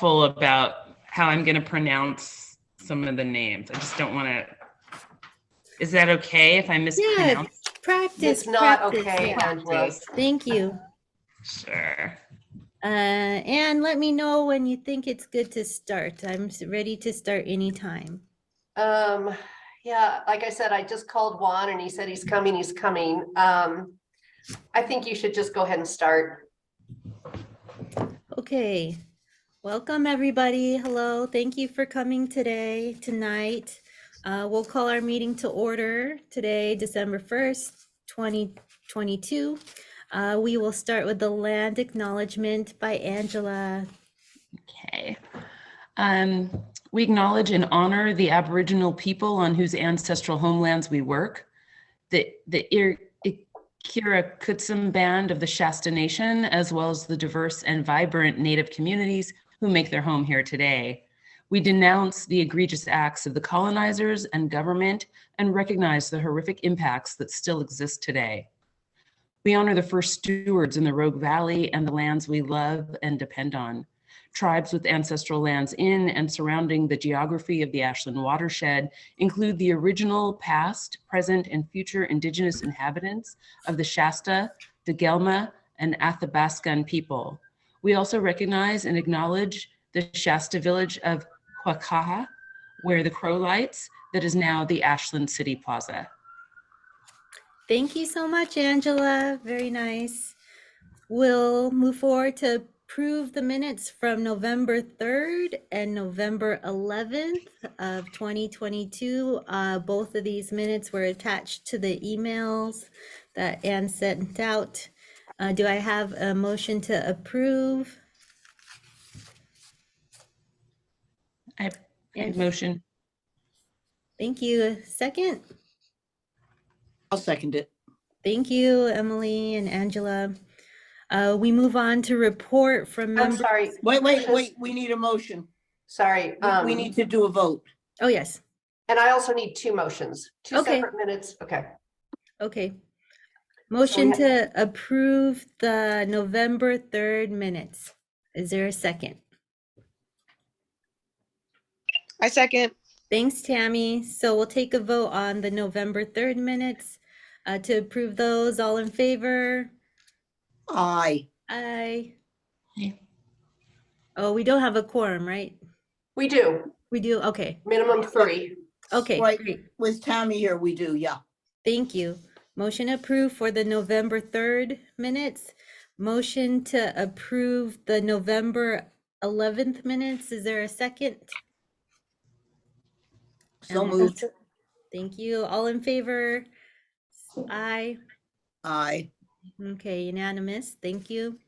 awful about how I'm going to pronounce some of the names. I just don't want to. Is that okay if I mispronounce? Yeah, practice. It's not practice, okay, yeah. Angela. Thank you. Sure. And let me know when you think it's good to start. I'm ready to start anytime. Yeah, like I said, I just called Juan and he said he's coming. I think you should just go ahead and start. Okay. Welcome, everybody. Hello. Thank you for coming tonight. We'll call our meeting to order today, December 1st, 2022. We will start with the land acknowledgement by Angela. Okay. We acknowledge and honor the Aboriginal people on whose ancestral homelands we work. The Ikira Kutsum Band of the Shasta Nation, as well as the diverse and vibrant Native communities who make their home here today. We denounce the egregious acts of the colonizers and government and recognize the horrific impacts that still exist today. We honor the first stewards in the Rogue Valley and the lands we love and depend on. Tribes with ancestral lands in and surrounding the geography of the Ashland watershed include the original past, present, and future Indigenous inhabitants of the Shasta, Degelma, and Athabascan people. We also recognize and acknowledge the Shasta village of Huakaha, where the Crow lights, that is now the Ashland City Plaza. Thank you so much, Angela. Very nice. We'll move forward to approve the minutes from November 3rd and November 11th of 2022. Both of these minutes were attached to the emails that Ann sent out. Do I have a motion to approve? I motion. Thank you. Second? I'll second it. Thank you, Emily and Angela. We move on to report from I'm members. sorry. Wait, we need a motion. Sorry. We need to do a vote. Oh, yes. And I also need two motions, two Okay. separate minutes. Okay. Okay. Motion to approve the November 3rd minutes. Is there a second? I second. Thanks, Tammy. So we'll take a vote on the November 3rd minutes to approve those. All in favor? Aye. Aye. Yeah. Oh, we don't have a quorum, right? We do. We do? Okay. Minimum 3. Okay, Right. great. With Tammy here, we do, yeah. Thank you. Motion approved for the November 3rd minutes. Motion to approve the November 11th minutes. Is there a second? So moved. Thank you. All in favor? Aye. Aye. Okay, unanimous. Thank you.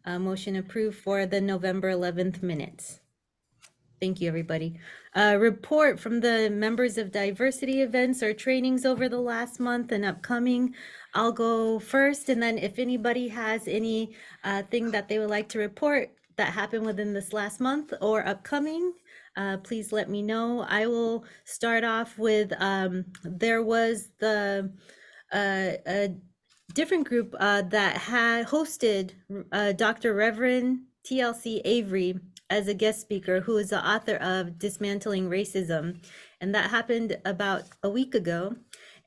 Motion approved for the November 11th minutes. Thank you, everybody. Report from the members of diversity events or trainings over the last month and upcoming. I'll go first, and then if anybody has any thing that they would like to report that happened within this last month or upcoming, please let me know. I will start off with there was a different group that had hosted Dr. Reverend TLC Avery as a guest speaker, who is the author of Dismantling Racism. And that happened about a week ago.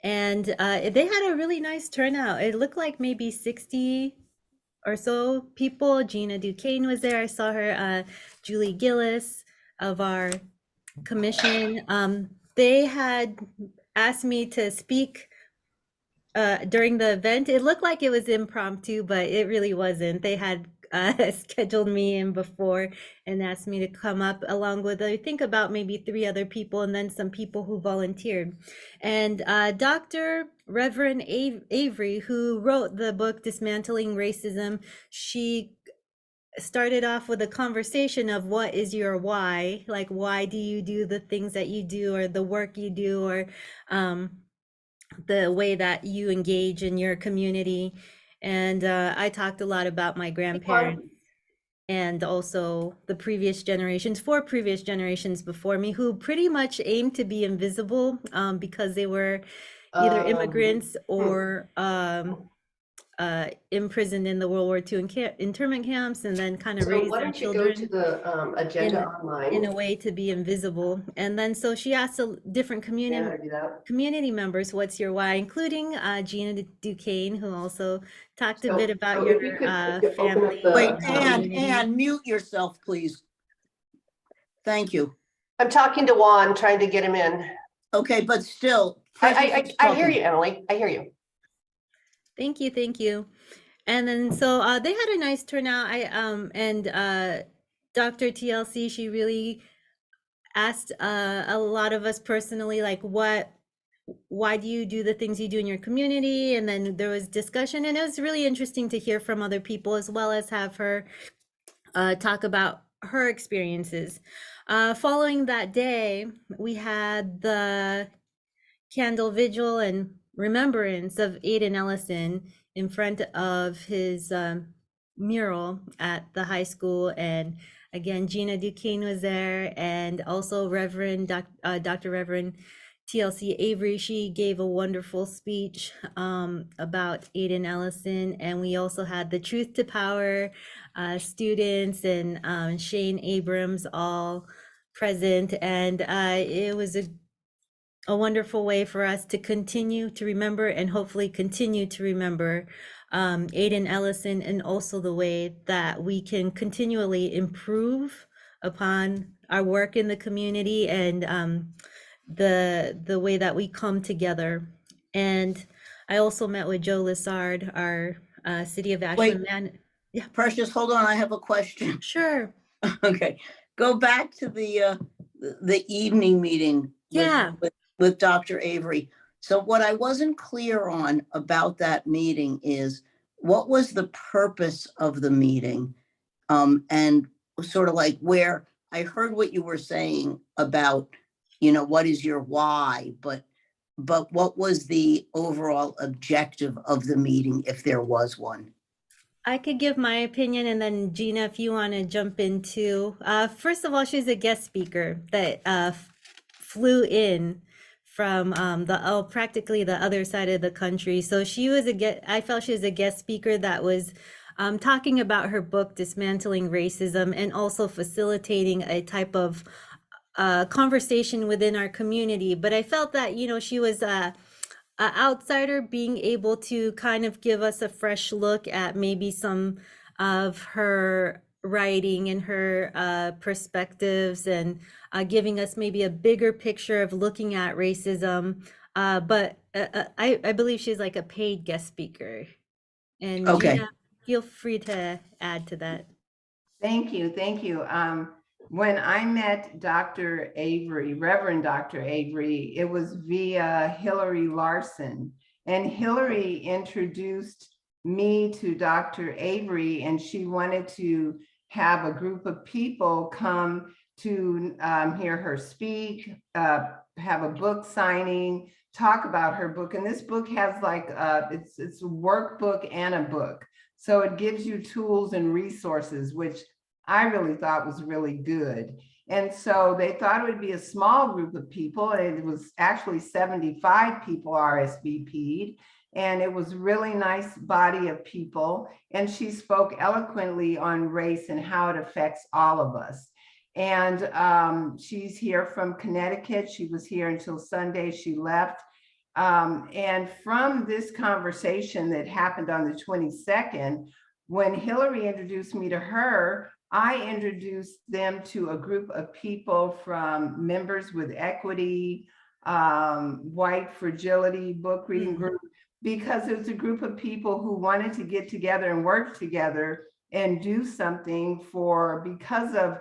And they had a really nice turnout. It looked like maybe 60 or so people. Gina Duquesne was there. I saw her, Julie Gillis of our commission. They had asked me to speak during the event. It looked like it was impromptu, but it really wasn't. They had scheduled me in before and asked me to come up along with, I think, about maybe 3 other people and then some people who volunteered. And Dr. Reverend Avery, who wrote the book Dismantling Racism, she started off with a conversation of what is your why? Like, why do you do the things that you do, or the work you do, or the way that you engage in your community. And I talked a lot about my grandparents and also the previous generations, 4 previous generations before me, who pretty much aimed to be invisible because they were either immigrants or imprisoned in the World War II internment camps, and then kind of So raised why their don't you go to children the agenda in a online? way to be invisible. And then so she asked different Can I do that? community members, what's your why, including Gina Duquesne, who also talked a So- bit about so if you could open up family. the- Wait, and community. Ann, mute yourself, please. Thank you. I'm talking to Juan, trying to get him in. Okay, but still. Precious is I hear talking. you, Emily. I hear you. Thank you, thank you. And then so they had a nice turnout. Dr. TLC, she really asked a lot of us personally, like, why do you do the things you do in your community? And then there was discussion, and it was really interesting to hear from other people, as well as have her talk about her experiences. Following that day, we had the candle vigil and remembrance of Aiden Ellison in front of his mural at the high school. And again, Gina Duquesne was there, and also Dr. Reverend TLC Avery. She gave a wonderful speech about Aiden Ellison. And we also had the Truth to Power students and Shane Abrams all present. And it was a wonderful way for us to continue to remember, and hopefully continue to remember Aiden Ellison, and also the way that we can continually improve upon our work in the community, and the way that we come together. And I also met with Joe Lissard, our City of Ashland man. Precious, hold on, I have a question. Sure. Okay, go back to the evening meeting. Yeah. With Dr. Avery. So what I wasn't clear on about that meeting is, what was the purpose of the meeting? And sort of like, where I heard what you were saying about, what is your why, but what was the overall objective of the meeting, if there was one? I could give my opinion, and then Gina, if you want to jump in too. First of all, she's a guest speaker that flew in from practically the other side of the country. So she was I felt she was a guest speaker that was talking about her book, Dismantling Racism, and also facilitating a type of conversation within our community. But I felt that, she was a outsider, being able to kind of give us a fresh look at maybe some of her writing and her perspectives, and giving us maybe a bigger picture of looking at racism. But I believe she's like a paid guest speaker. And Okay. Gina, feel free to add to that. Thank you. Thank you. When I met Dr. Avery, Reverend Dr. Avery, it was via Hillary Larson. And Hillary introduced me to Dr. Avery, and she wanted to have a group of people come to hear her speak, have a book signing, talk about her book. And this book has like, it's a workbook and a book. So it gives you tools and resources, which I really thought was really good. And so they thought it would be a small group of people. It was actually 75 people RSVP'd, and it was really nice body of people. And she spoke eloquently on race and how it affects all of us. And she's here from Connecticut. She was here until Sunday. She left. And from this conversation that happened on the 22nd, when Hillary introduced me to her, I introduced them to a group of people from Members with Equity, White Fragility book reading group, because it was a group of people who wanted to get together and work together and do something because of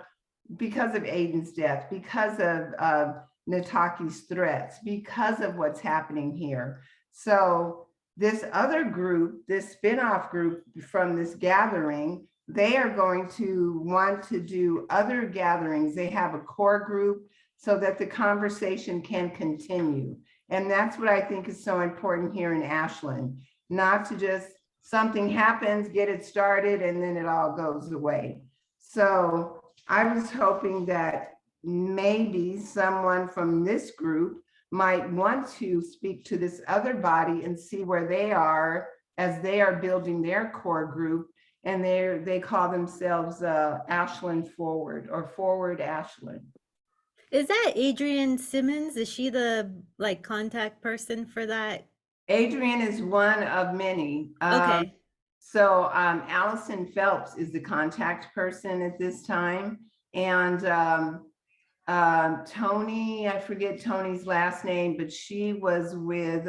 Aiden's death, because of Nataki's threats, because of what's happening here. So this other group, this spinoff group from this gathering, they are going to want to do other gatherings. They have a core group so that the conversation can continue. And that's what I think is so important here in Ashland, not to just something happens, get it started, and then it all goes away. So I was hoping that maybe someone from this group might want to speak to this other body and see where they are as they are building their core group. And they call themselves Ashland Forward or Forward Ashland. Is that Adrienne Simmons? Is she the like contact person for that? Adrienne is one of many. Okay. So Allison Phelps is the contact person at this time. And Tony, I forget Tony's last name, but she was with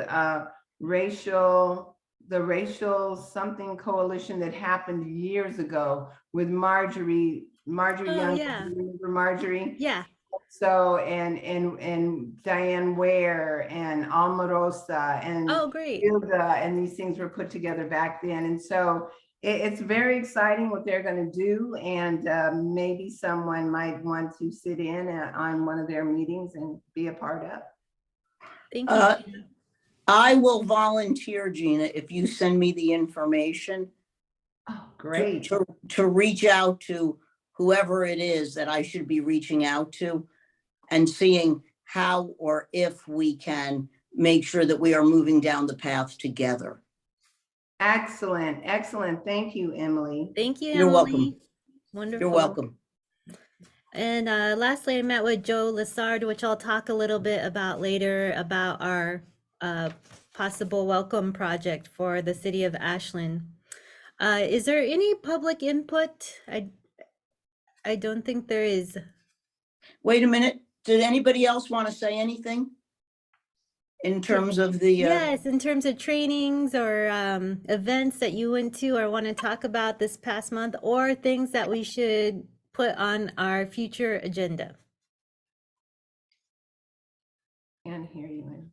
the racial something coalition that happened years ago with Marjorie Oh, Young. yeah. Remember Marjorie? Yeah. So, and Diane Ware and Almarosa and Oh, great. Hilda, and these things were put together back then. And so it's very exciting what they're going to do. And maybe someone might want to sit in on one of their meetings and be a part of. Thank you. Gina. I will volunteer, Gina, if you send me the information Oh, great. to reach out to whoever it is that I should be reaching out to and seeing how or if we can make sure that we are moving down the path together. Excellent. Excellent. Thank you, Emily. Thank you, You're welcome. Emily. Wonderful. You're welcome. And lastly, I met with Joe Lassard, which I'll talk a little bit about later about our possible welcome project for the city of Ashland. Is there any public input? I don't think there is. Wait a minute. Did anybody else want to say anything in terms of the? Yes, in terms of trainings or events that you went to or want to talk about this past month, or things that we should put on our future agenda. Can't hear you.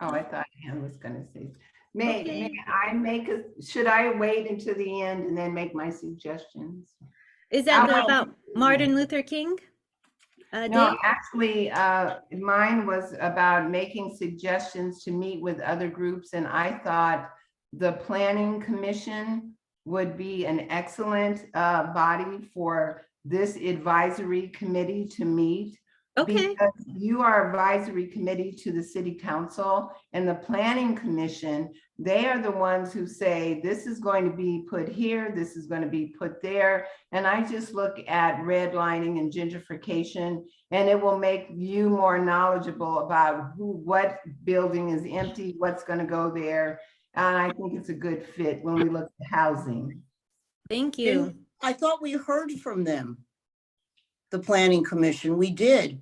Oh, I thought Ann was going to say. May I make should I wait until the end and then make my suggestions? Is that I'll- about Martin Luther King? No, Day? actually, mine was about making suggestions to meet with other groups, and I thought the Planning Commission would be an excellent body for this advisory committee to meet. Okay, Because you are advisory committee to the city council, and the planning commission, they are the ones who say, this is going to be put here, this is going to be put there. And I just look at redlining and gentrification, and it will make you more knowledgeable about what building is empty, what's going to go there. And I think it's a good fit when we look at housing. thank you. I thought we heard from them. The Planning Commission, we did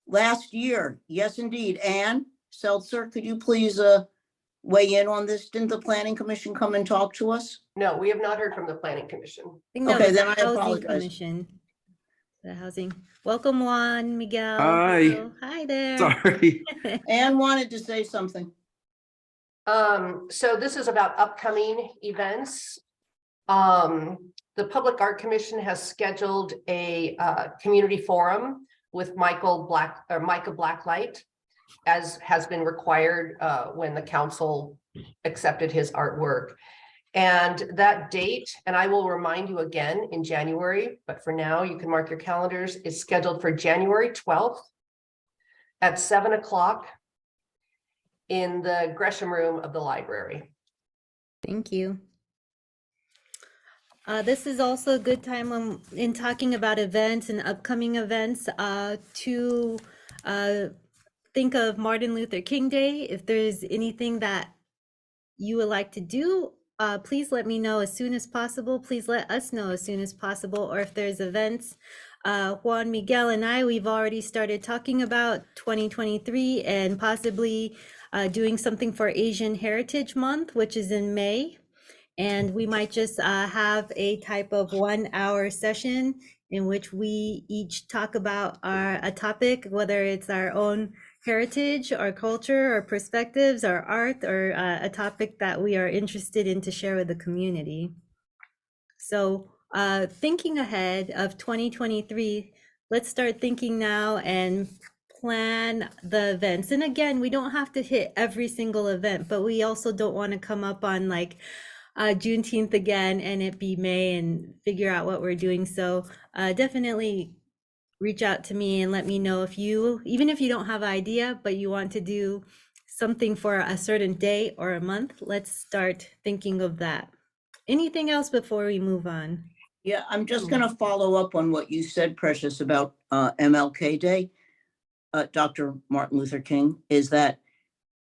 last year. Yes, indeed. Ann Seltzer, could you please weigh in on this? Didn't the Planning Commission come and talk to us? No, we have not heard from the planning commission. I think that Okay, was then the I Housing apologize. Commission. The housing. Welcome, Juan, Miguel. Hi. Hello. Hi there. Sorry. Ann wanted to say something. So this is about upcoming events. The Public Art Commission has scheduled a community forum with Micah Blacklight, as has been required when the council accepted his artwork. And that date, and I will remind you again in January, but for now you can mark your calendars, is scheduled for January 12th at 7 o'clock in the Gresham Room of the library. Thank you. This is also a good time when, in talking about events and upcoming events, to think of Martin Luther King Day. If there's anything that you would like to do, please let me know as soon as possible. Please let us know as soon as possible. Or if there's events, Juan Miguel and I, we've already started talking about 2023 and possibly doing something for Asian Heritage Month, which is in May. And we might just have a type of 1 hour session in which we each talk about a topic, whether it's our own heritage or culture or perspectives or art or a topic that we are interested in to share with the community. So thinking ahead of 2023, let's start thinking now and plan the events. And again, we don't have to hit every single event, but we also don't want to come up on like Juneteenth again and it be May and figure out what we're doing. So definitely reach out to me and let me know if you, even if you don't have an idea, but you want to do something for a certain day or a month, let's start thinking of that. Anything else before we move on? Yeah, I'm just gonna follow up on what you said, Precious, about MLK Day, Dr. Martin Luther King, is that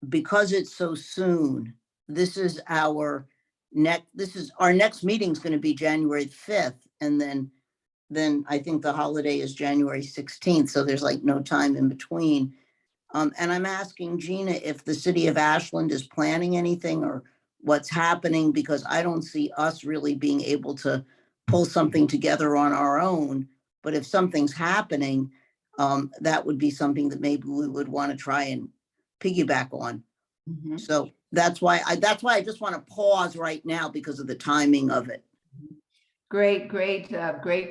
because it's so soon, this is our next meeting's gonna be January 5th, and then I think the holiday is January 16th, so there's like no time in between. And I'm asking Gina if the city of Ashland is planning anything or what's happening, because I don't see us really being able to pull something together on our own. But if something's happening, that would be something that maybe we would want to try and piggyback on. Mhm. So that's why I just want to pause right now because of the timing of it. Great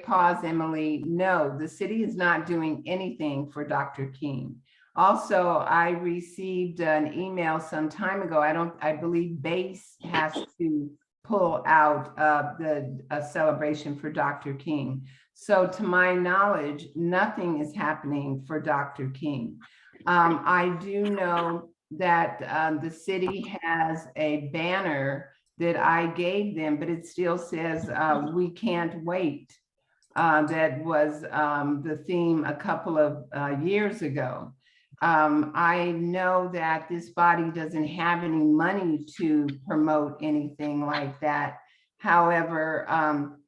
pause, Emily. No, the city is not doing anything for Dr. King. Also, I received an email some time ago. I believe BASE has to pull out the celebration for Dr. King. So to my knowledge, nothing is happening for Dr. King. I do know that the city has a banner that I gave them, but it still says, "We can't wait." That was the theme a couple of years ago. I know that this body doesn't have any money to promote anything like that. However,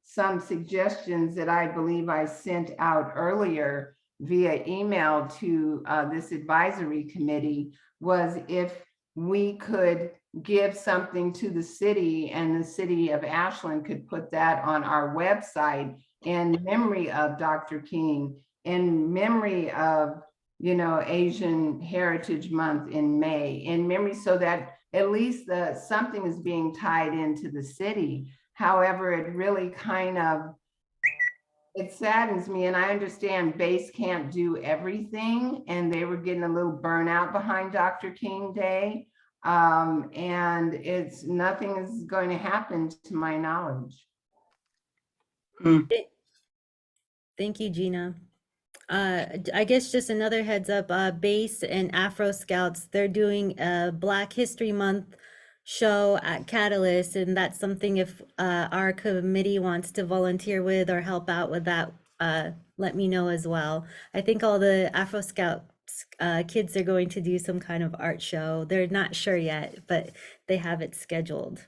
some suggestions that I believe I sent out earlier via email to this advisory committee was if we could give something to the city and the city of Ashland could put that on our website in memory of Dr. King, in memory of, Asian Heritage Month in May, in memory, so that at least something is being tied into the city. However, it really it saddens me, and I understand BASE can't do everything, and they were getting a little burnout behind Dr. King Day. And nothing is going to happen to my knowledge. Thank you, Gina. I guess just another heads up, BASE and Afro Scouts, they're doing a Black History Month show at Catalyst, and that's something if our committee wants to volunteer with or help out with that, let me know as well. I think all the Afro Scouts kids are going to do some kind of art show. They're not sure yet, but they have it scheduled.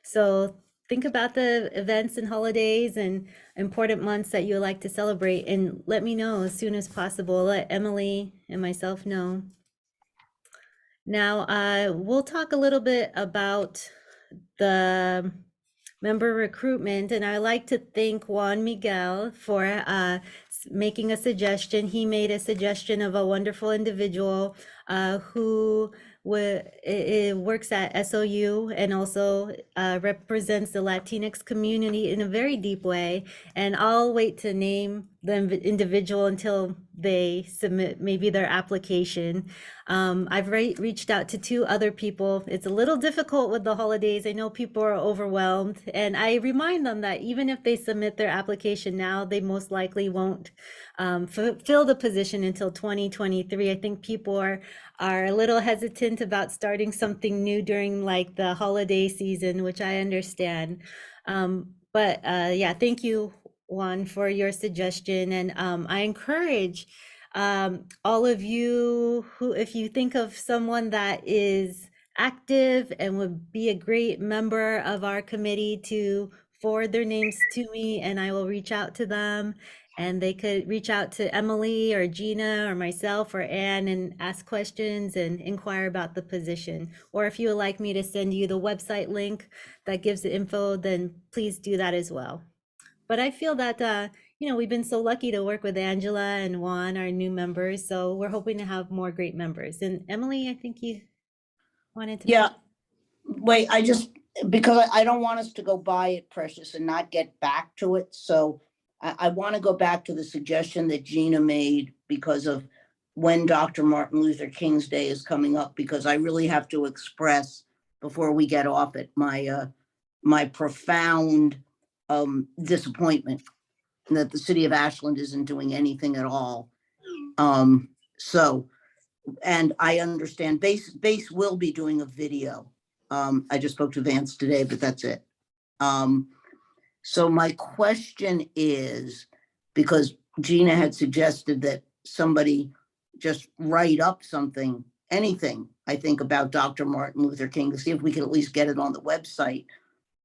So think about the events and holidays and important months that you would like to celebrate, and let me know as soon as possible. Let Emily and myself know. Now, we'll talk a little bit about the member recruitment, and I like to thank Juan Miguel for making a suggestion. He made a suggestion of a wonderful individual who works at SOU and also represents the Latinx community in a very deep way. And I'll wait to name the individual until they submit maybe their application. I've reached out to 2 other people. It's a little difficult with the holidays. I know people are overwhelmed, and I remind them that even if they submit their application now, they most likely won't fill the position until 2023. I think people are a little hesitant about starting something new during like the holiday season, which I understand. But yeah, thank you, Juan, for your suggestion. And I encourage all of you who, if you think of someone that is active and would be a great member of our committee, to forward their names to me and I will reach out to them. And they could reach out to Emily or Gina or myself or Anne and ask questions and inquire about the position. Or if you would like me to send you the website link that gives the info, then please do that as well. But I feel that, we've been so lucky to work with Angela and Juan, our new members. So we're hoping to have more great members. And Emily, I think you wanted to. Yeah, wait, because I don't want us to go by it, Precious, and not get back to it. So I want to go back to the suggestion that Gina made because of when Dr. Martin Luther King's Day is coming up, because I really have to express before we get off it, my profound disappointment that the city of Ashland isn't doing anything at all. So and I understand Base will be doing a video. I just spoke to Vance today, but that's it. So my question is, because Gina had suggested that somebody just write up something, anything, I think, about Dr. Martin Luther King, to see if we could at least get it on the website.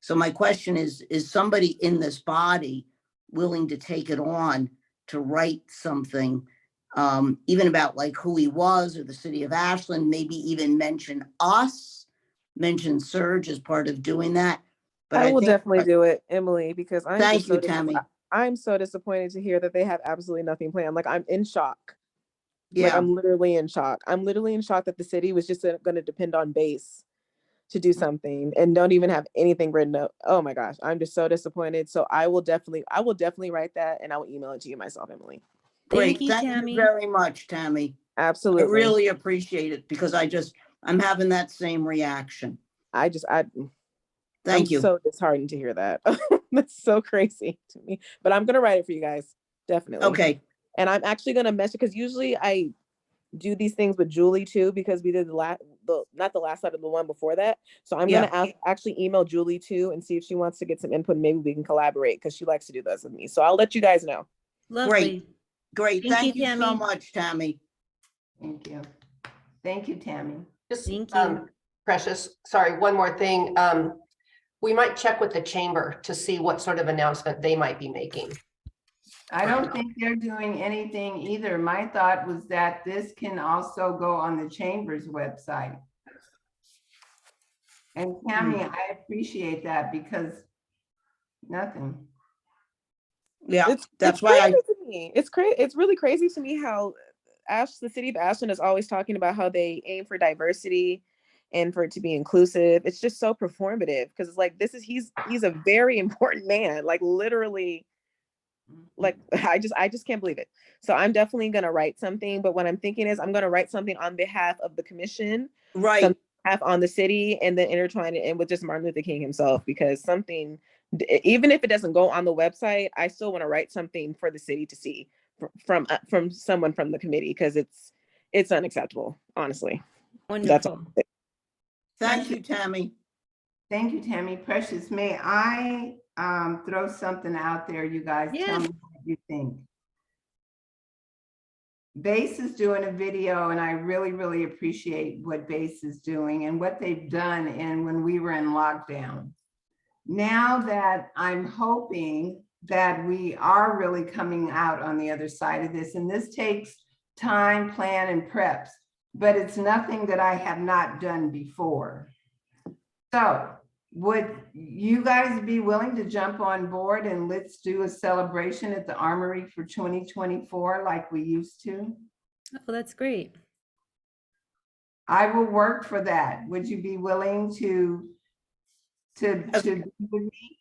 So my question is somebody in this body willing to take it on to write something, even about like who he was or the city of Ashland, maybe even mention us, mention Serge as part of doing that? But I will think- definitely do it, Emily, because I'm Thank just so you, Tammy. I'm so disappointed to hear that they have absolutely nothing planned. Like, I'm in shock. Like, Yeah, I'm literally in shock. I'm literally in shock that the city was just going to depend on Base to do something and don't even have anything written up. Oh my gosh, I'm just so disappointed. So I will definitely write that and I will email it to you myself, Emily. great. Thank you, Thank Tammy. you very much, Tammy. I Absolutely. really appreciate it because I'm having that same reaction. I'm Thank you. so disheartened to hear that. That's so crazy to me. But I'm gonna write it for you guys. Definitely. Okay, And I'm actually gonna message, because usually I do these things with Julie too, because we did not the last side of the one before that. So I'm Yeah. gonna actually email Julie too and see if she wants to get some input. Maybe we can collaborate, because she likes to do this with me. So I'll let you guys know. Lovely. great. Thank Thank you, you so Tammy. much, Tammy. Thank you. Thank you, Tammy. Just, Thank you. Precious, sorry, one more thing. We might check with the chamber to see what sort of announcement they might be making. I don't think they're doing anything either. My thought was that this can also go on the chamber's website. And Tammy, I appreciate that because nothing. Yeah, It's that's why crazy to me. It's really crazy to me how the city of Ashland is always talking about how they aim for diversity and for it to be inclusive. It's just so performative, because it's like, he's a very important man, like literally. Like, I just can't believe it. So I'm definitely gonna write something, but what I'm thinking is I'm gonna write something on behalf of the commission, right. some half on the city, and then intertwine it in with just Martin Luther King himself, because even if it doesn't go on the website, I still want to write something for the city to see from someone from the committee, because it's unacceptable, honestly. That's all. Wonderful. Thank you, Tammy. Thank you, Tammy. Precious, may I throw something out there, you guys? Yes. Tell me what you think. Base is doing a video, and I really, really appreciate what Base is doing and what they've done when we were in lockdown. Now that I'm hoping that we are really coming out on the other side of this, and this takes time, plan, and preps, but it's nothing that I have not done before. So would you guys be willing to jump on board and let's do a celebration at the Armory for 2024 like we used to? Oh, that's great. I will work for that. Would you be willing to do with me?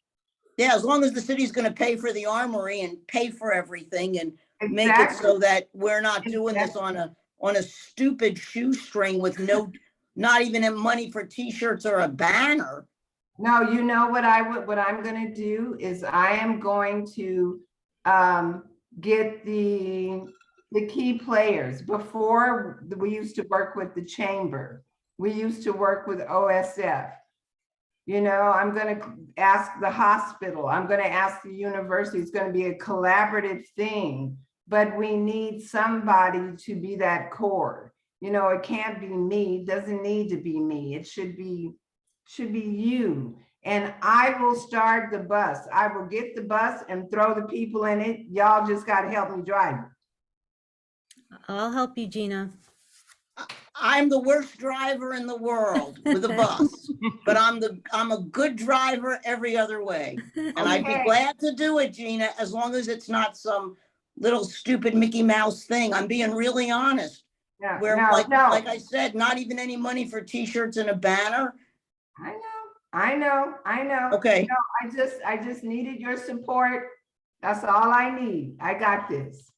Yeah, as long as the city's gonna pay for the armory and pay for everything and make it Exactly. so that we're not doing this on a stupid shoestring with not even money for t-shirts or a banner. No, you know what I'm gonna do is I am going to get the key players. Before, we used to work with the chamber. We used to work with OSF. You know, I'm gonna ask the hospital. I'm gonna ask the university. It's gonna be a collaborative thing, but we need somebody to be that core. You know, it can't be me. It doesn't need to be me. It should be you. And I will start the bus. I will get the bus and throw the people in it. Y'all just got to help me drive it. I'll help you, Gina. I'm the worst driver in the world with a bus, but I'm a good driver every other way. And I'd be Okay. glad to do it, Gina, as long as it's not some little stupid Mickey Mouse thing. I'm being really honest. No, Where, no, like no. I said, not even any money for t-shirts and a banner. I know. Okay. No, I just needed your support. That's all I need. I got this.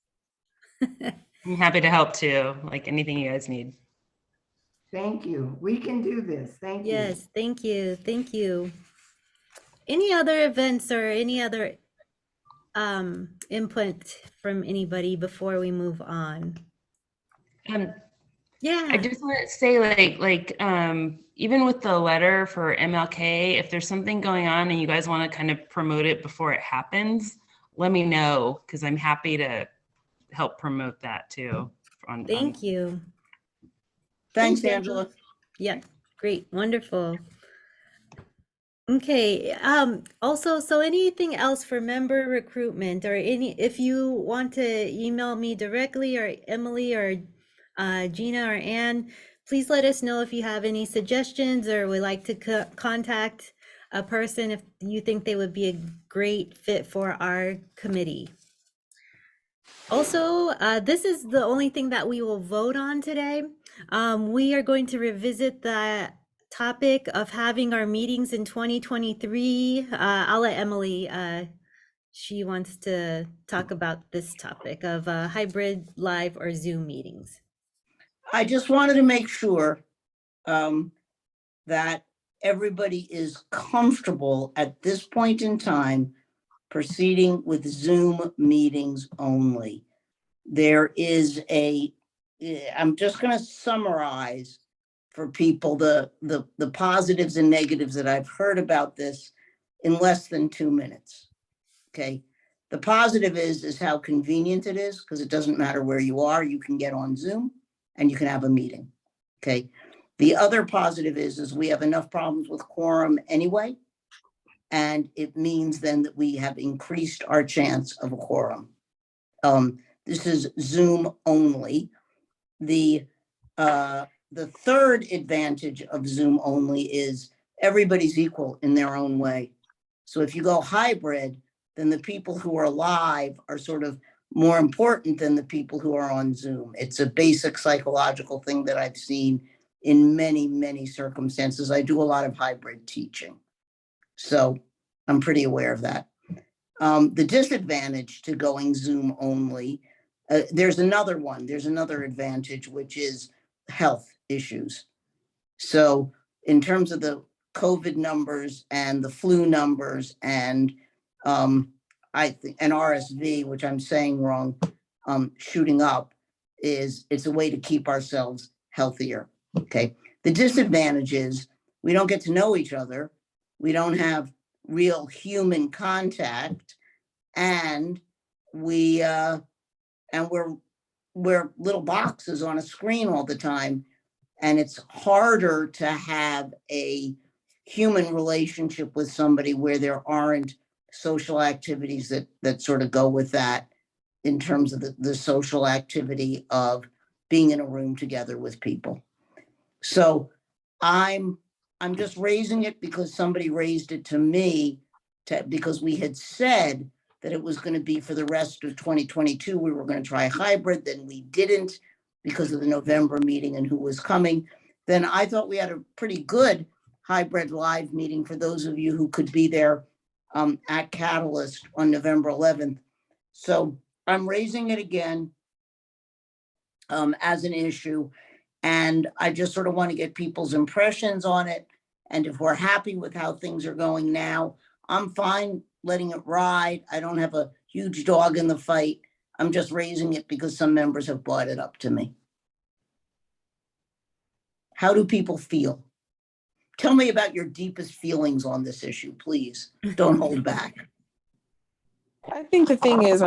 I'm happy to help too, like anything you guys need. Thank you. We can do this. Thank you. Yes, thank you. Thank you. Any other events or any other input from anybody before we move on? Yeah. I just want to say, even with the letter for MLK, if there's something going on and you guys want to kind of promote it before it happens, let me know, because I'm happy to help promote that too. Thank you. Thanks, Thanks, Angela. Yeah, great, wonderful. Okay, also, so anything else for member recruitment or if you want to email me directly or Emily or Gina or Ann, please let us know if you have any suggestions or would like to contact a person if you think they would be a great fit for our committee. Also, this is the only thing that we will vote on today. We are going to revisit the topic of having our meetings in 2023. I'll let Emily, she wants to talk about this topic of hybrid, live, or Zoom meetings. I just wanted to make sure that everybody is comfortable at this point in time proceeding with Zoom meetings only. There is I'm just going to summarize for people the positives and negatives that I've heard about this in less than 2 minutes. Okay. The positive is how convenient it is, because it doesn't matter where you are, you can get on Zoom and you can have a meeting. Okay. The other positive is we have enough problems with quorum anyway. And it means then that we have increased our chance of a quorum. This is Zoom only. The third advantage of Zoom only is everybody's equal in their own way. So if you go hybrid, then the people who are live are sort of more important than the people who are on Zoom. It's a basic psychological thing that I've seen in many, many circumstances. I do a lot of hybrid teaching, so I'm pretty aware of that. The disadvantage to going Zoom only, there's another one. There's another advantage, which is health issues. So in terms of the COVID numbers and the flu numbers and I think an RSV, which I'm saying wrong, shooting up, it's a way to keep ourselves healthier. Okay. The disadvantage is we don't get to know each other. We don't have real human contact, and we're little boxes on a screen all the time, and it's harder to have a human relationship with somebody where there aren't social activities that sort of go with that, in terms of the social activity of being in a room together with people. So I'm just raising it because somebody raised it to me, because we had said that it was going to be for the rest of 2022. We were going to try hybrid, then we didn't because of the November meeting and who was coming. Then I thought we had a pretty good hybrid live meeting for those of you who could be there at Catalyst on November 11th. So I'm raising it again as an issue. And I just sort of want to get people's impressions on it. And if we're happy with how things are going now, I'm fine letting it ride. I don't have a huge dog in the fight. I'm just raising it because some members have brought it up to me. How do people feel? Tell me about your deepest feelings on this issue, please. Don't hold back. I think the thing is,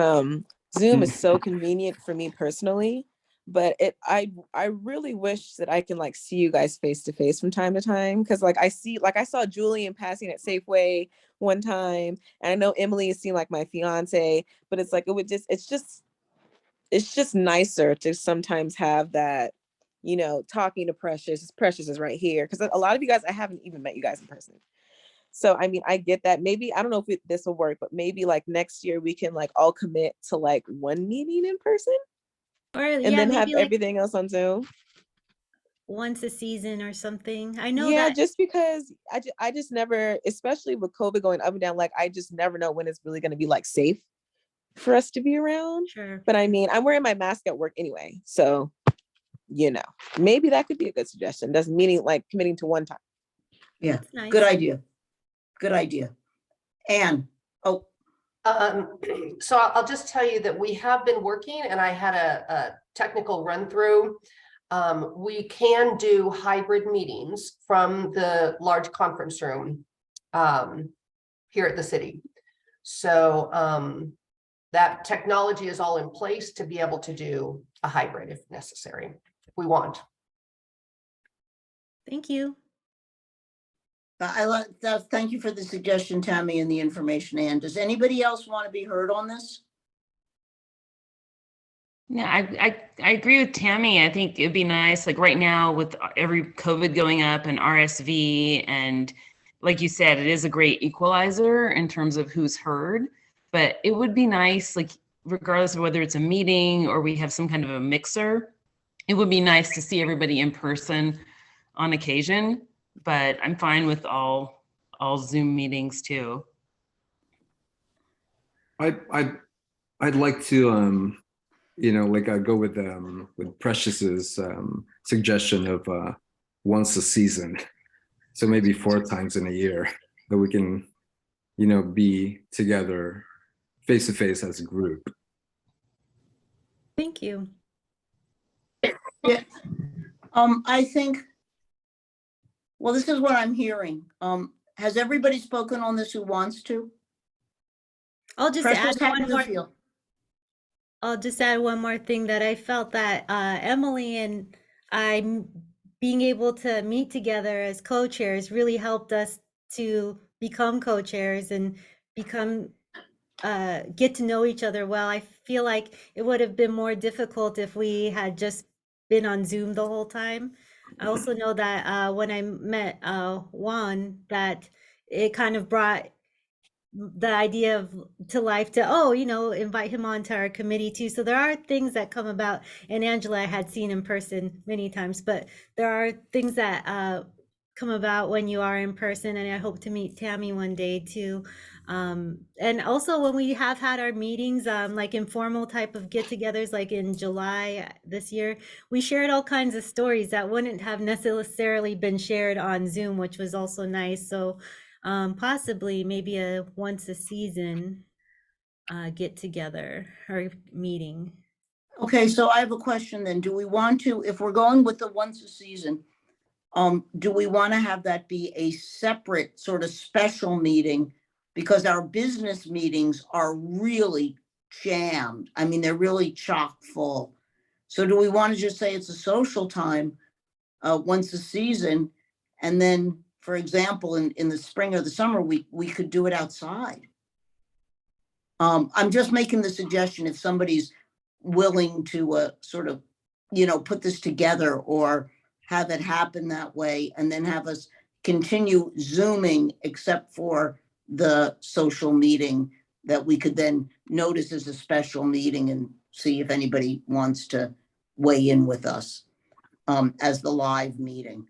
Zoom is so convenient for me personally, but I really wish that I can like see you guys face to face from time to time, because I saw Julian passing at Safeway one time, and I know Emily has seen like my fiance, but it's like it's just nicer to sometimes have that, talking to Precious. Precious is right here, because a lot of you guys, I haven't even met you guys in person. So, I mean, I get that. Maybe, I don't know if this will work, but maybe like next year we can like all commit to like one meeting in person and then have everything else on Zoom. Once a season or something. I know Yeah, that. just because I just never, especially with COVID going up and down, like I just never know when it's really going to be like safe for us to be around. Sure. But I mean, I'm wearing my mask at work anyway. So, maybe that could be a good suggestion. Doesn't mean like committing to one time. Yeah, Nice. good idea. Good idea. Anne, So I'll just tell you that we have been working, and I had a technical run through We can do hybrid meetings from the large conference room here at the city. So that technology is all in place to be able to do a hybrid if necessary, if we want. Thank you. I like that. Thank you for the suggestion, Tammy, and the information. Ann, does anybody else want to be heard on this? Yeah, I agree with Tammy. I think it'd be nice, like right now with every COVID going up and RSV, and like you said, it is a great equalizer in terms of who's heard. But it would be nice, like regardless of whether it's a meeting or we have some kind of a mixer, it would be nice to see everybody in person on occasion. But I'm fine with all Zoom meetings too. I'd like to like go with Precious's suggestion of once a season, so maybe 4 times in a year that we can be together face to face as a group. Thank you. Yeah. I think, well, this is what I'm hearing. Has everybody spoken on this who wants to? I'll just Precious, add how one do you more. feel? I'll just add one more thing that I felt that Emily and I being able to meet together as co-chairs really helped us to become co-chairs and become get to know each other well. I feel like it would have been more difficult if we had just been on Zoom the whole time. I also know that when I met Juan, that it kind of brought the idea of to life to invite him on to our committee too. So there are things that come about, and Angela I had seen in person many times, but there are things that come about when you are in person, and I hope to meet Tammy one day too. And also when we have had our meetings, like informal type of get-togethers, like in July this year, we shared all kinds of stories that wouldn't have necessarily been shared on Zoom, which was also nice. So possibly maybe a once a season get together or meeting. Okay, so I have a question then. Do we want to, if we're going with the once a season, do we want to have that be a separate sort of special meeting? Because our business meetings are really jammed. I mean, they're really chock full. So do we want to just say it's a social time once a season? And then, for example, in the spring or the summer, we could do it outside. I'm just making the suggestion if somebody's willing to sort of, put this together or have it happen that way, and then have us continue Zooming except for the social meeting that we could then notice as a special meeting and see if anybody wants to weigh in with us as the live meeting.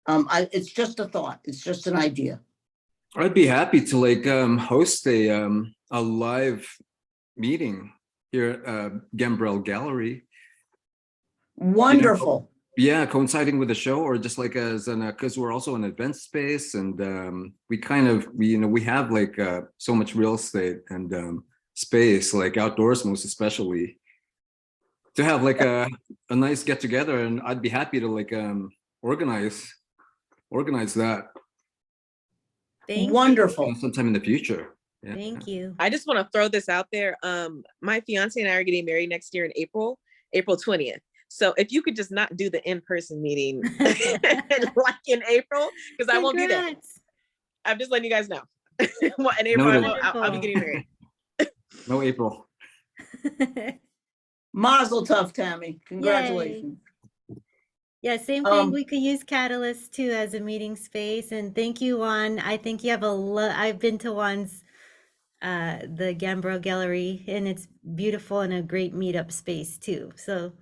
It's just a thought. It's just an idea. I'd be happy to host a live meeting here at Gambrel Gallery. Wonderful. Yeah, coinciding with the show, or just like as an because we're also an event space, and we have so much real estate and space, like outdoors most especially, to have like a nice get together, and I'd be happy to organize that. Thank Wonderful. Sometime in the future. you. Yeah. Thank you. I just want to throw this out there. My fiance and I are getting married next year in April 20th. So if you could just not do the in-person meeting like in April, because I won't be there. Congrats. I'm just letting you guys know. Well, in April, Noted. I'll be getting married. No April. Mazel tov, Tammy. Congratulations. Yeah, same thing. We could use Catalyst too as a meeting space. And thank you, Juan. I think you have I've been to Juan's the Gambrel Gallery, and it's beautiful and a great meetup space too. So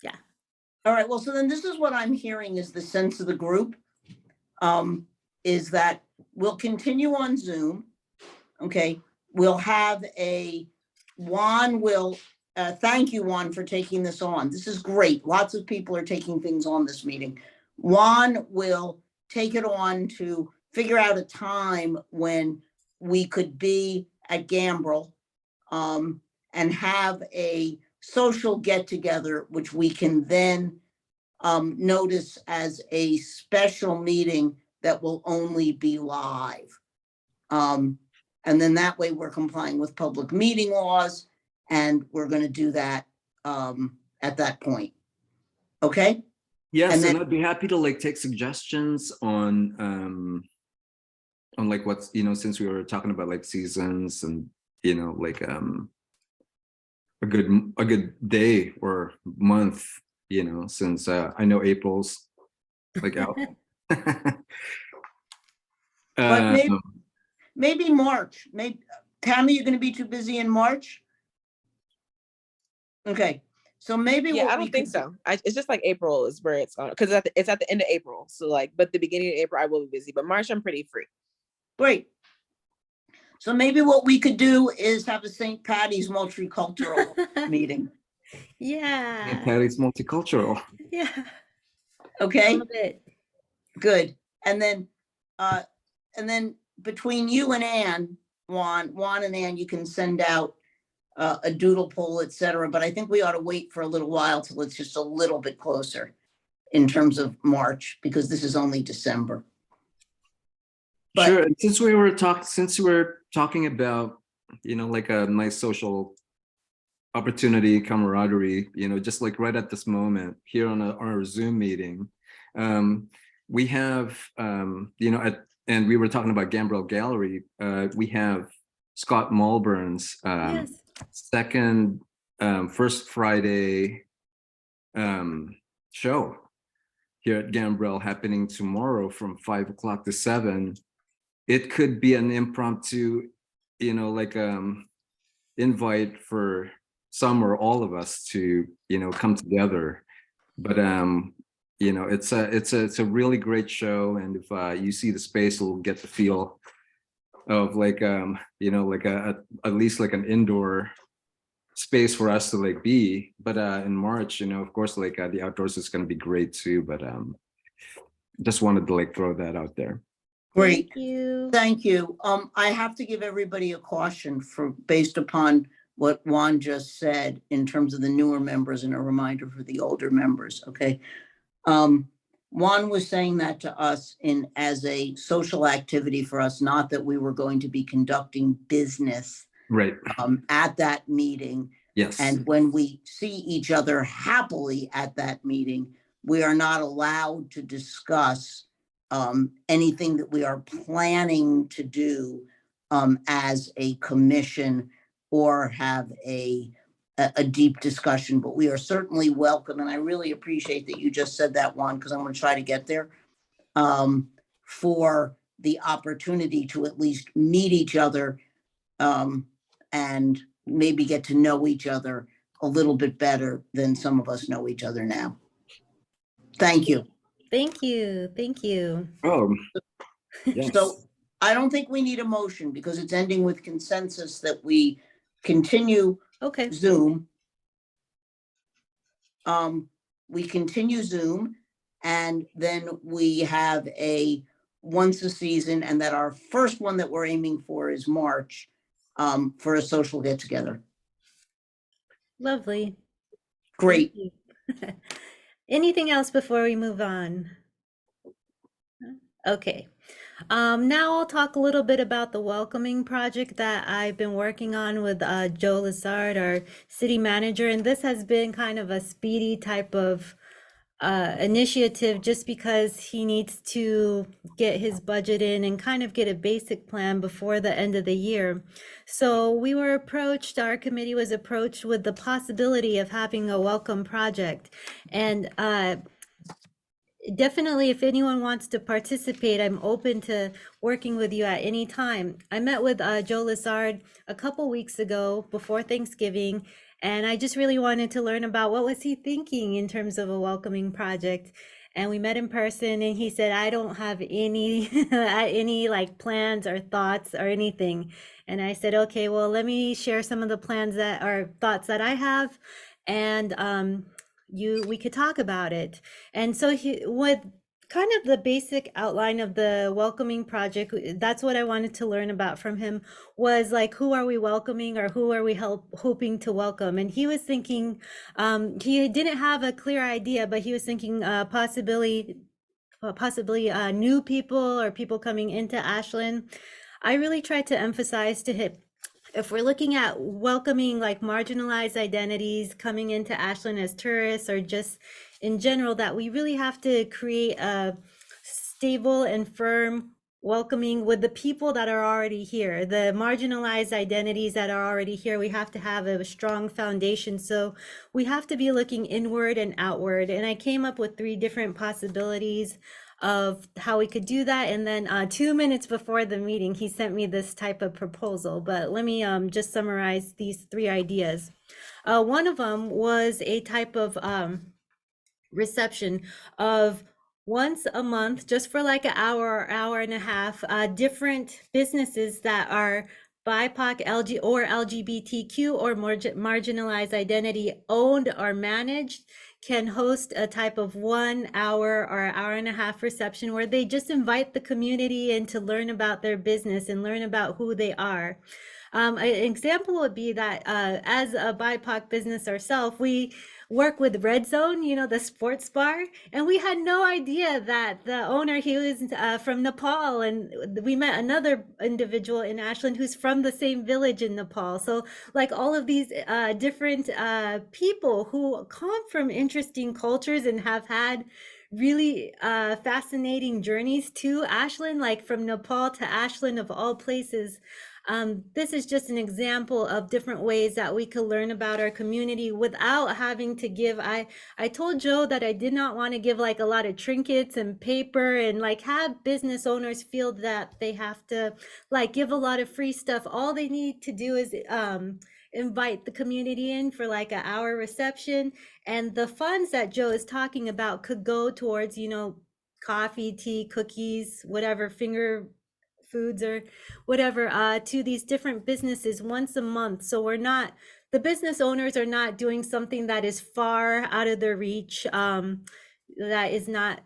yeah. All right, well, so then this is what I'm hearing is the sense of the group, is that we'll continue on Zoom. Okay, we'll have Juan will, thank you, Juan, for taking this on. This is great. Lots of people are taking things on this meeting. Juan will take it on to figure out a time when we could be at Gambrel and have a social get together, which we can then notice as a special meeting that will only be live. And then that way we're complying with public meeting laws, and we're gonna do that at that point. Okay? Yes, And and then- I'd be happy to like take suggestions on like what's, you know, since we were talking about like seasons and, you know, like a good day or month, you know, since I know April's like out. But maybe- Um, Maybe March, maybe, Tammy, you're gonna be too busy in March? Okay, so maybe Yeah, what I we don't think could- so. It's just like April is where it's on, because it's at the end of April. So like, but the beginning of April I will be busy, but March I'm pretty free. Great. So maybe what we could do is have a St. Patty's multicultural meeting, Yeah, Patty's multicultural. yeah, okay? love it. Good. And then between you and Ann, Juan and Ann, you can send out a doodle poll, et cetera, but I think we ought to wait for a little while till it's just a little bit closer in terms of March, because this is only December. But- Sure. And since we were talking about, you know, like a nice social opportunity, camaraderie, you know, just like right at this moment here on our Zoom meeting, we have, you know, and we were talking about Gambrel Gallery. We have Scott Mulburn's Yes, second first Friday show here at Gambrel happening tomorrow from 5 o'clock to 7. It could be an impromptu, you know, like invite for some or all of us to, you know, come together. But you know, it's a really great show, and if you see the space, you'll get the feel of like you know, like at least like an indoor space for us to like be. But in March, you know, of course, like the outdoors is going to be great too. But just wanted to like throw that out there. Great. thank you. Thank you. I have to give everybody a caution based upon what Juan just said in terms of the newer members and a reminder for the older members, okay? Juan was saying that to us as a social activity for us, not that we were going to be conducting business Right. at that meeting. Yes. And when we see each other happily at that meeting, we are not allowed to discuss anything that we are planning to do as a commission or have a deep discussion, but we are certainly welcome. And I really appreciate that you just said that, Juan, because I'm going to try to get there for the opportunity to at least meet each other and maybe get to know each other a little bit better than some of us know each other now. Thank you. Thank you, thank you. Oh, yes. So I don't think we need a motion because it's ending with consensus that we continue Okay, Zoom. We continue Zoom, and then we have once a season, and that our first one that we're aiming for is March for a social get together. lovely. Great. Thank you. Anything else before we move on? Okay. Now I'll talk a little bit about the welcoming project that I've been working on with Joe Lazard, our city manager, and this has been kind of a speedy type of initiative just because he needs to get his budget in and kind of get a basic plan before the end of the year. So we were approached, our committee was approached with the possibility of having a welcome project. And definitely, if anyone wants to participate, I'm open to working with you at any time. I met with Joe Lazard a couple weeks ago before Thanksgiving, and I just really wanted to learn about what was he thinking in terms of a welcoming project. And we met in person, and he said, I don't have any any like plans or thoughts or anything. And I said, okay, well, let me share some of the plans that are thoughts that I have, and we could talk about it. And so what kind of the basic outline of the welcoming project. That's what I wanted to learn about from him, was like, who are we welcoming, or who are we hoping to welcome? And he was thinking, he didn't have a clear idea, but he was thinking possibly new people or people coming into Ashland. I really tried to emphasize to him, if we're looking at welcoming like marginalized identities coming into Ashland as tourists, or just in general, that we really have to create a stable and firm welcoming with the people that are already here, the marginalized identities that are already here. We have to have a strong foundation. So we have to be looking inward and outward. And I came up with 3 different possibilities of how we could do that. And then 2 minutes before the meeting, he sent me this type of proposal. But let me just summarize these 3 ideas. One of them was a type of reception of once a month, just for like an hour or hour and a half, different businesses that are BIPOC, LGBTQ or marginalized identity owned or managed can host a type of 1 hour or hour and a half reception where they just invite the community in to learn about their business and learn about who they are. An example would be that as a BIPOC business ourselves, we work with Red Zone, you know, the sports bar, and we had no idea that the owner, he was from Nepal, and we met another individual in Ashland who's from the same village in Nepal. So like all of these different people who come from interesting cultures and have had really fascinating journeys to Ashland, like from Nepal to Ashland of all places. This is just an example of different ways that we could learn about our community without having to give. I told Joe that I did not want to give like a lot of trinkets and paper and like have business owners feel that they have to like give a lot of free stuff. All they need to do is invite the community in for like an hour reception, and the funds that Joe is talking about could go towards, you know, coffee, tea, cookies, whatever, finger foods or whatever, to these different businesses once a month. So we're not, the business owners are not doing something that is far out of their reach, that is not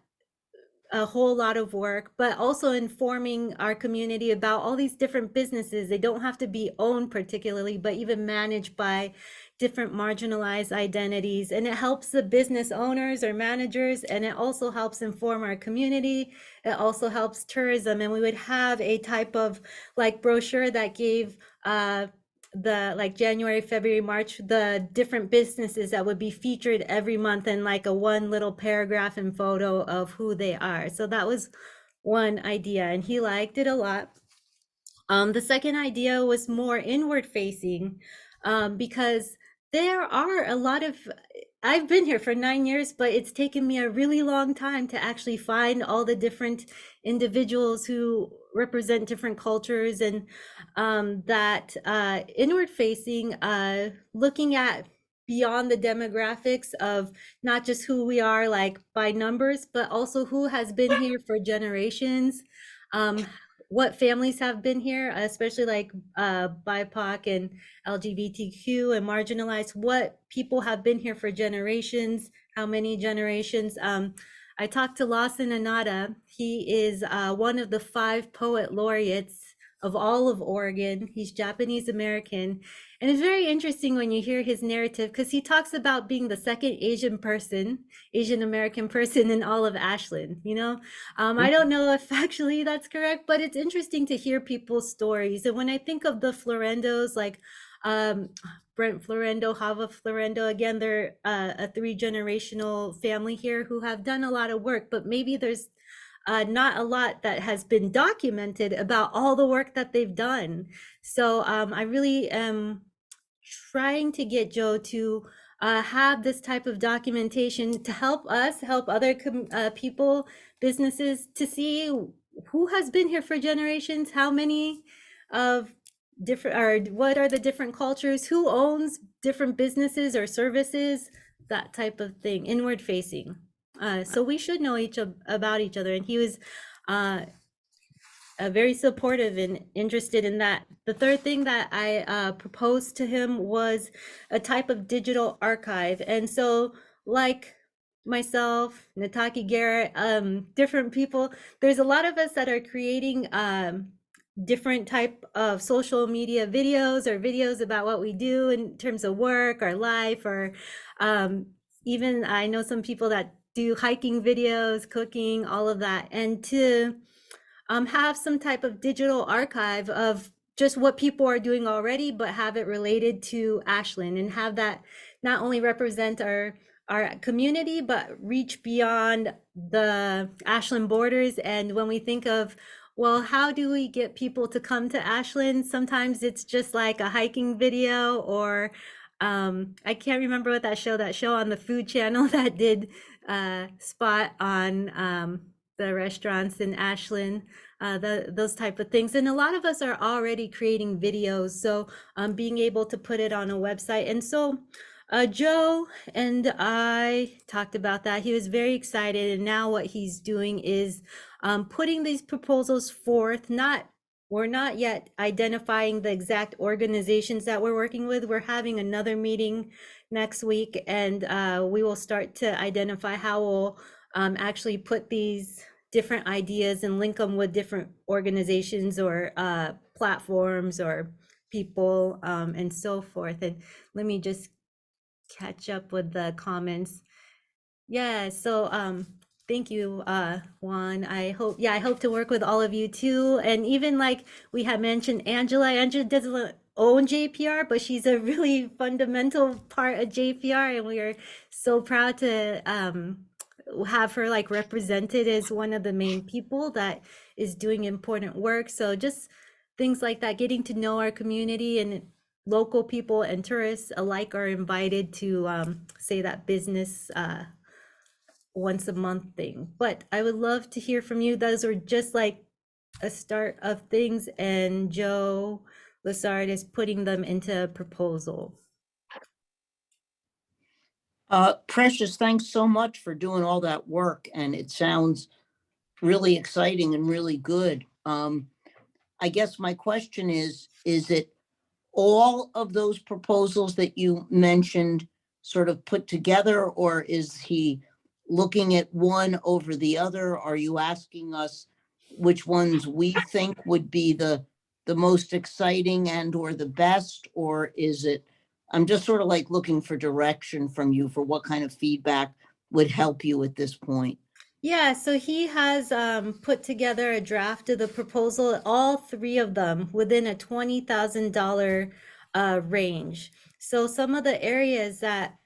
a whole lot of work, but also informing our community about all these different businesses. They don't have to be owned particularly, but even managed by different marginalized identities. And it helps the business owners or managers, and it also helps inform our community. It also helps tourism. And we would have a type of like brochure that gave the like January, February, March, the different businesses that would be featured every month, and like a 1 little paragraph and photo of who they are. So that was one idea, and he liked it a lot. The second idea was more inward facing, because there are a lot of, I've been here for 9 years, but it's taken me a really long time to actually find all the different individuals who represent different cultures, and that inward facing, looking at beyond the demographics of not just who we are like by numbers, but also who has been here for generations, what families have been here, especially like BIPOC and LGBTQ and marginalized, what people have been here for generations, how many generations. I talked to Lawson Anada. He is one of the 5 poet laureates of all of Oregon. He's Japanese American. And it's very interesting when you hear his narrative, because he talks about being the second Asian American person in all of Ashland, you know? I don't know if actually that's correct, but it's interesting to hear people's stories. And when I think of the Florendos, like Brent Florendo, Hava Florendo, again, they're a 3-generational family here who have done a lot of work, but maybe there's not a lot that has been documented about all the work that they've done. So I really am trying to get Joe to have this type of documentation to help us, help other people, businesses, to see who has been here for generations, how many of different, or what are the different cultures, who owns different businesses or services, that type of thing, inward facing. So we should know about each other. And he was very supportive and interested in that. The third thing that I proposed to him was a type of digital archive. And so like myself, Nataki Garrett, different people. There's a lot of us that are creating different type of social media videos or videos about what we do in terms of work or life, or even I know some people that do hiking videos, cooking, all of that. And to have some type of digital archive of just what people are doing already, but have it related to Ashland, and have that not only represent our community, but reach beyond the Ashland borders. And when we think of, well, how do we get people to come to Ashland? Sometimes it's just like a hiking video, or I can't remember what that show on the Food Channel that did spot on the restaurants in Ashland, those type of things. And a lot of us are already creating videos, so being able to put it on a website. And so Joe and I talked about that. He was very excited, and now what he's doing is putting these proposals forth. We're not yet identifying the exact organizations that we're working with. We're having another meeting next week, and we will start to identify how we'll actually put these different ideas and link them with different organizations or platforms or people, and so forth. And let me just catch up with the comments. Yeah, so thank you, Juan. I hope to work with all of you too. And even like we had mentioned, Angela doesn't own JPR, but she's a really fundamental part of JPR, and we are so proud to have her like represented as one of the main people that is doing important work. So just things like that, getting to know our community, and local people and tourists alike are invited to say that business once a month thing. But I would love to hear from you. Those are just like a start of things, and Joe Lassard is putting them into a proposal. Precious, thanks so much for doing all that work, and it sounds really exciting and really good. I guess my question is it all of those proposals that you mentioned sort of put together, or is he looking at one over the other? Are you asking us which ones we think would be the most exciting and or the best, or is it, I'm just sort of like looking for direction from you for what kind of feedback would help you at this point. Yeah, so he has put together a draft of the proposal, all three of them within a $20,000 range. So some of the areas that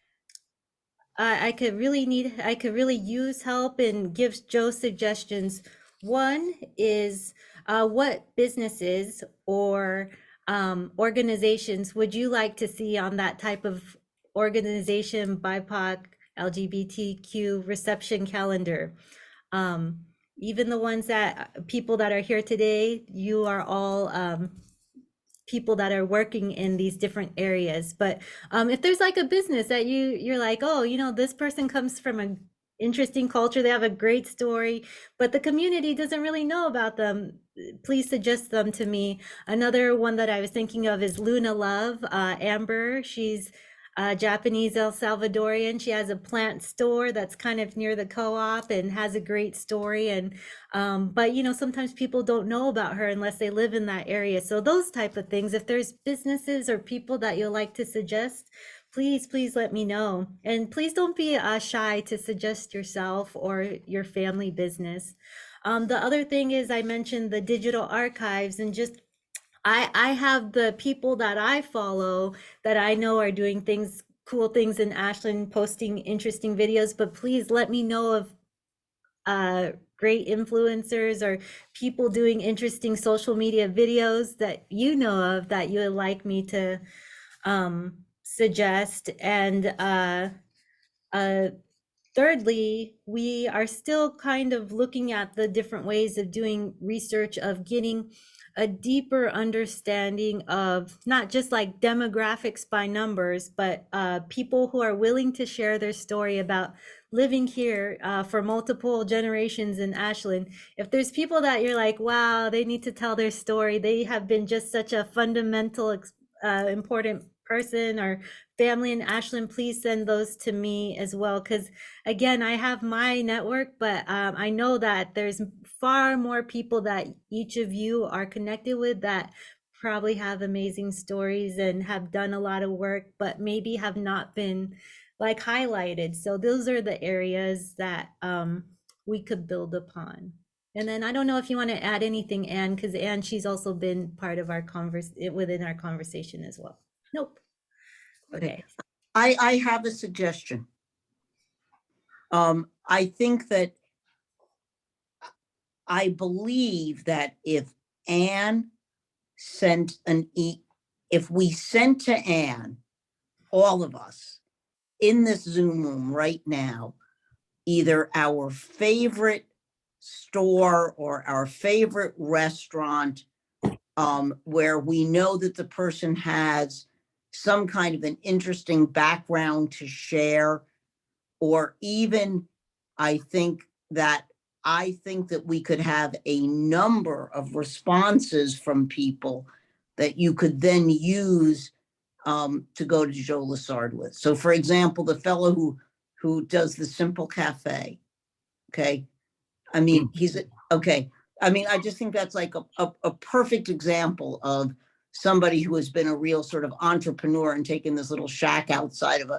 I could really use help and give Joe suggestions. One is what businesses or organizations would you like to see on that type of organization, BIPOC, LGBTQ reception calendar? Even the ones that people that are here today, you are all people that are working in these different areas. But if there's like a business that you're like, oh, you know, this person comes from an interesting culture, they have a great story, but the community doesn't really know about them, please suggest them to me. Another one that I was thinking of is Luna Love, Amber. She's Japanese El Salvadorian. She has a plant store that's kind of near the co-op and has a great story. And but you know, sometimes people don't know about her unless they live in that area. So those type of things, if there's businesses or people that you'll like to suggest, please let me know. And please don't be shy to suggest yourself or your family business. The other thing is, I mentioned the digital archives, and just I have the people that I follow that I know are doing things, cool things in Ashland, posting interesting videos, but please let me know of great influencers or people doing interesting social media videos that you know of that you would like me to suggest. And thirdly, we are still kind of looking at the different ways of doing research, of getting a deeper understanding of not just like demographics by numbers, but people who are willing to share their story about living here for multiple generations in Ashland. If there's people that you're like, wow, they need to tell their story, they have been just such a fundamental, important person or family in Ashland, please send those to me as well. Because again, I have my network, but I know that there's far more people that each of you are connected with that probably have amazing stories and have done a lot of work, but maybe have not been like highlighted. So those are the areas that we could build upon. And then I don't know if you want to add anything, Anne, because Anne, she's also been part of our within our conversation as well. Nope. Okay. I have a suggestion. I think that I believe that if Anne sent if we sent to Anne, all of us in this Zoom room right now, either our favorite store or our favorite restaurant, where we know that the person has some kind of an interesting background to share, or even I think that we could have a number of responses from people that you could then use to go to Joe Lassard with. So for example, the fellow who does the Simple Cafe. Okay. I mean, okay. I mean, I just think that's like a perfect example of somebody who has been a real sort of entrepreneur and taken this little shack outside of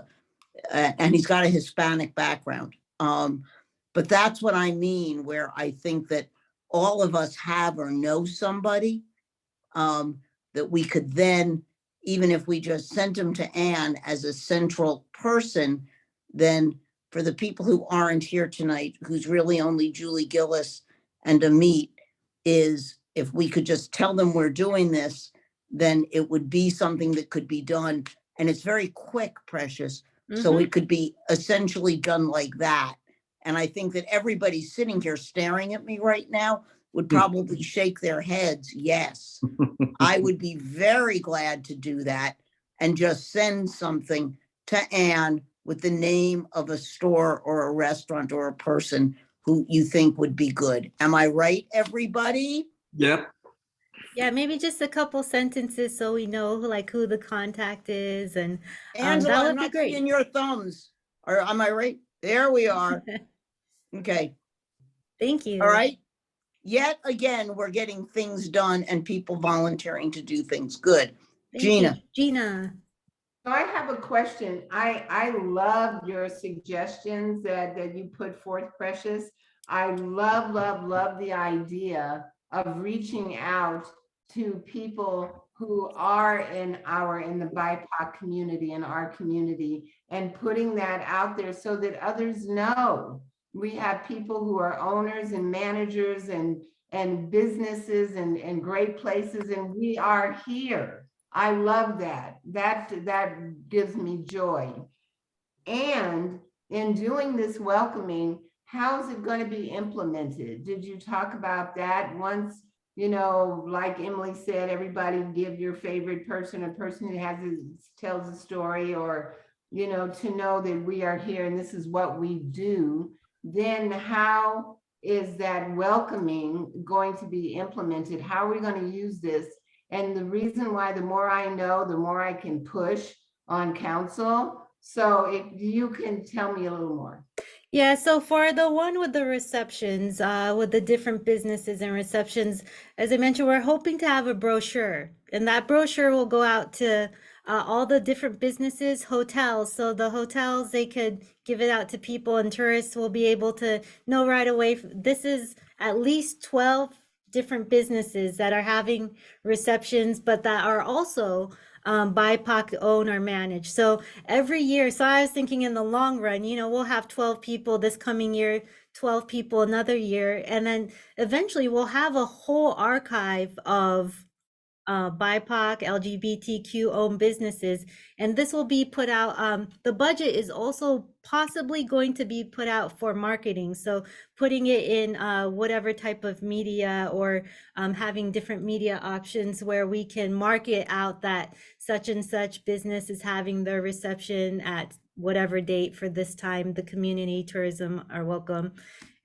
and he's got a Hispanic background. But that's what I mean, where I think that all of us have or know somebody that we could then, even if we just sent them to Anne as a central person, then for the people who aren't here tonight, who's really only Julie Gillis and Amit, is if we could just tell them we're doing this, then it would be something that could be done. And it's very quick, Precious. So it could be essentially done like that. And I think that everybody sitting here staring at me right now would probably shake their heads. Yes, I would be very glad to do that and just send something to Anne with the name of a store or a restaurant or a person who you think would be good. Am I right, everybody? Yep. Yeah, maybe just a couple sentences so we know like who the contact is, and Angela, that I'm would be not great. seeing your thumbs. Or am I right? There we are. Okay. Thank you. All right. Yet again, we're getting things done and people volunteering to do things. Good. Thank you. Gina. Gina. So I have a question. I love your suggestions that you put forth, Precious. I love the idea of reaching out to people who are in the BIPOC community, in our community, and putting that out there so that others know. We have people who are owners and managers and businesses and great places, and we are here. I love that. That gives me joy. And in doing this welcoming, how is it going to be implemented? Did you talk about that once, like Emily said, everybody give your favorite person, a person who tells a story, or, to know that we are here and this is what we do. Then how is that welcoming going to be implemented? How are we going to use this? And the reason why, the more I know, the more I can push on council. So if you can tell me a little more. Yeah, so for the one with the receptions, with the different businesses and receptions, as I mentioned, we're hoping to have a brochure, and that brochure will go out to all the different businesses, hotels. So the hotels, they could give it out to people, and tourists will be able to know right away. This is at least 12 different businesses that are having receptions, but that are also BIPOC owned or managed. So every year, so I was thinking in the long run, we'll have 12 people this coming year, 12 people another year, and then eventually we'll have a whole archive of BIPOC, LGBTQ owned businesses, and this will be put out. The budget is also possibly going to be put out for marketing, so putting it in whatever type of media, or having different media options where we can market out that such and such business is having their reception at whatever date for this time. The community tourism are welcome.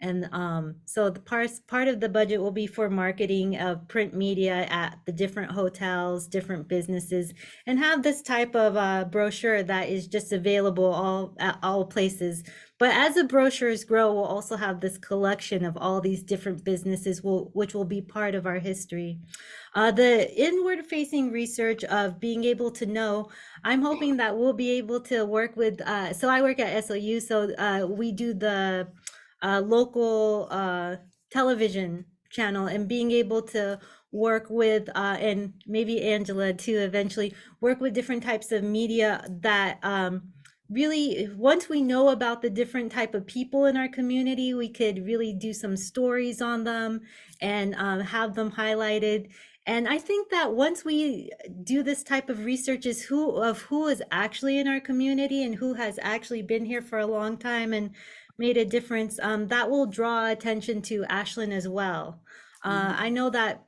And so the part of the budget will be for marketing of print media at the different hotels, different businesses, and have this type of brochure that is just available at all places. But as the brochures grow, we'll also have this collection of all these different businesses, which will be part of our history. The inward facing research of being able to know, I'm hoping that we'll be able to work with, so I work at SOU, so we do the local television channel, and being able to work with, and maybe Angela too, eventually work with different types of media that really, once we know about the different type of people in our community, we could really do some stories on them and have them highlighted. And I think that once we do this type of research is who is actually in our community and who has actually been here for a long time and made a difference, that will draw attention to Ashland as well. I know that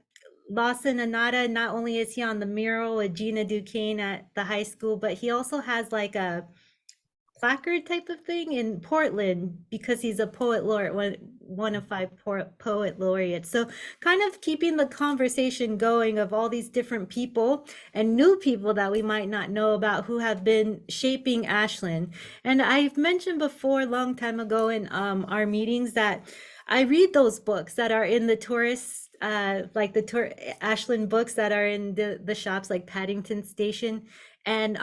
Lawson Anata, not only is he on the mural with Gina Duquesne at the high school, but he also has like a placard type of thing in Portland because he's a poet laureate, one of 5 poet laureates. So kind of keeping the conversation going of all these different people and new people that we might not know about who have been shaping Ashland. And I've mentioned before, a long time ago in our meetings, that I read those books that are in the tourist, like the Ashland books that are in the shops like Paddington Station. And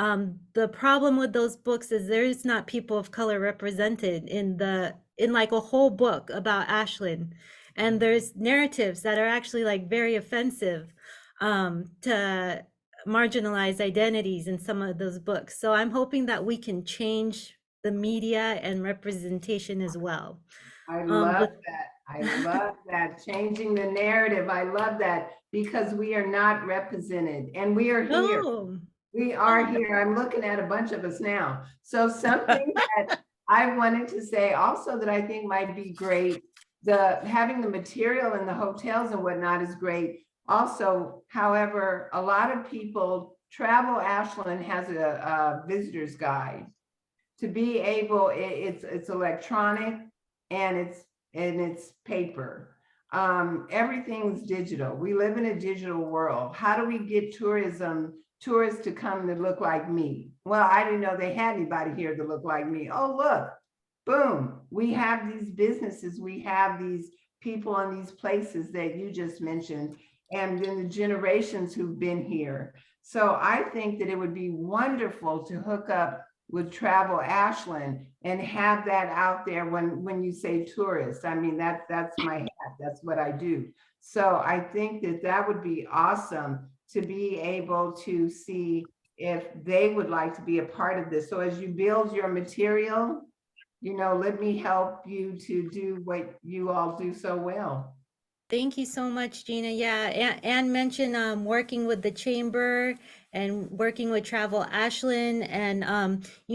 the problem with those books is there's not people of color represented in like a whole book about Ashland. And there's narratives that are actually like very offensive to marginalized identities in some of those books. So I'm hoping that we can change the media and representation as well. I love that. I love that. Changing the narrative. I love that because we are not represented and we are here. No. We are here. I'm looking at a bunch of us now. So something that I wanted to say also that I think might be great, having the material in the hotels and whatnot is great. Also, however, a lot of people, Travel Ashland has a visitor's guide. To be able, it's electronic and it's paper. Everything's digital. We live in a digital world. How do we get tourists to come that look like me? Well, I didn't know they had anybody here to look like me. Oh, look, boom. We have these businesses. We have these people in these places that you just mentioned, and then the generations who've been here. So I think that it would be wonderful to hook up with Travel Ashland and have that out there when you say tourists. I mean, that's my hat. That's what I do. So I think that would be awesome to be able to see if they would like to be a part of this. So as you build your material, let me help you to do what you all do so well. Thank you so much, Gina. Yeah, Anne mentioned working with the chamber and working with Travel Ashland. And,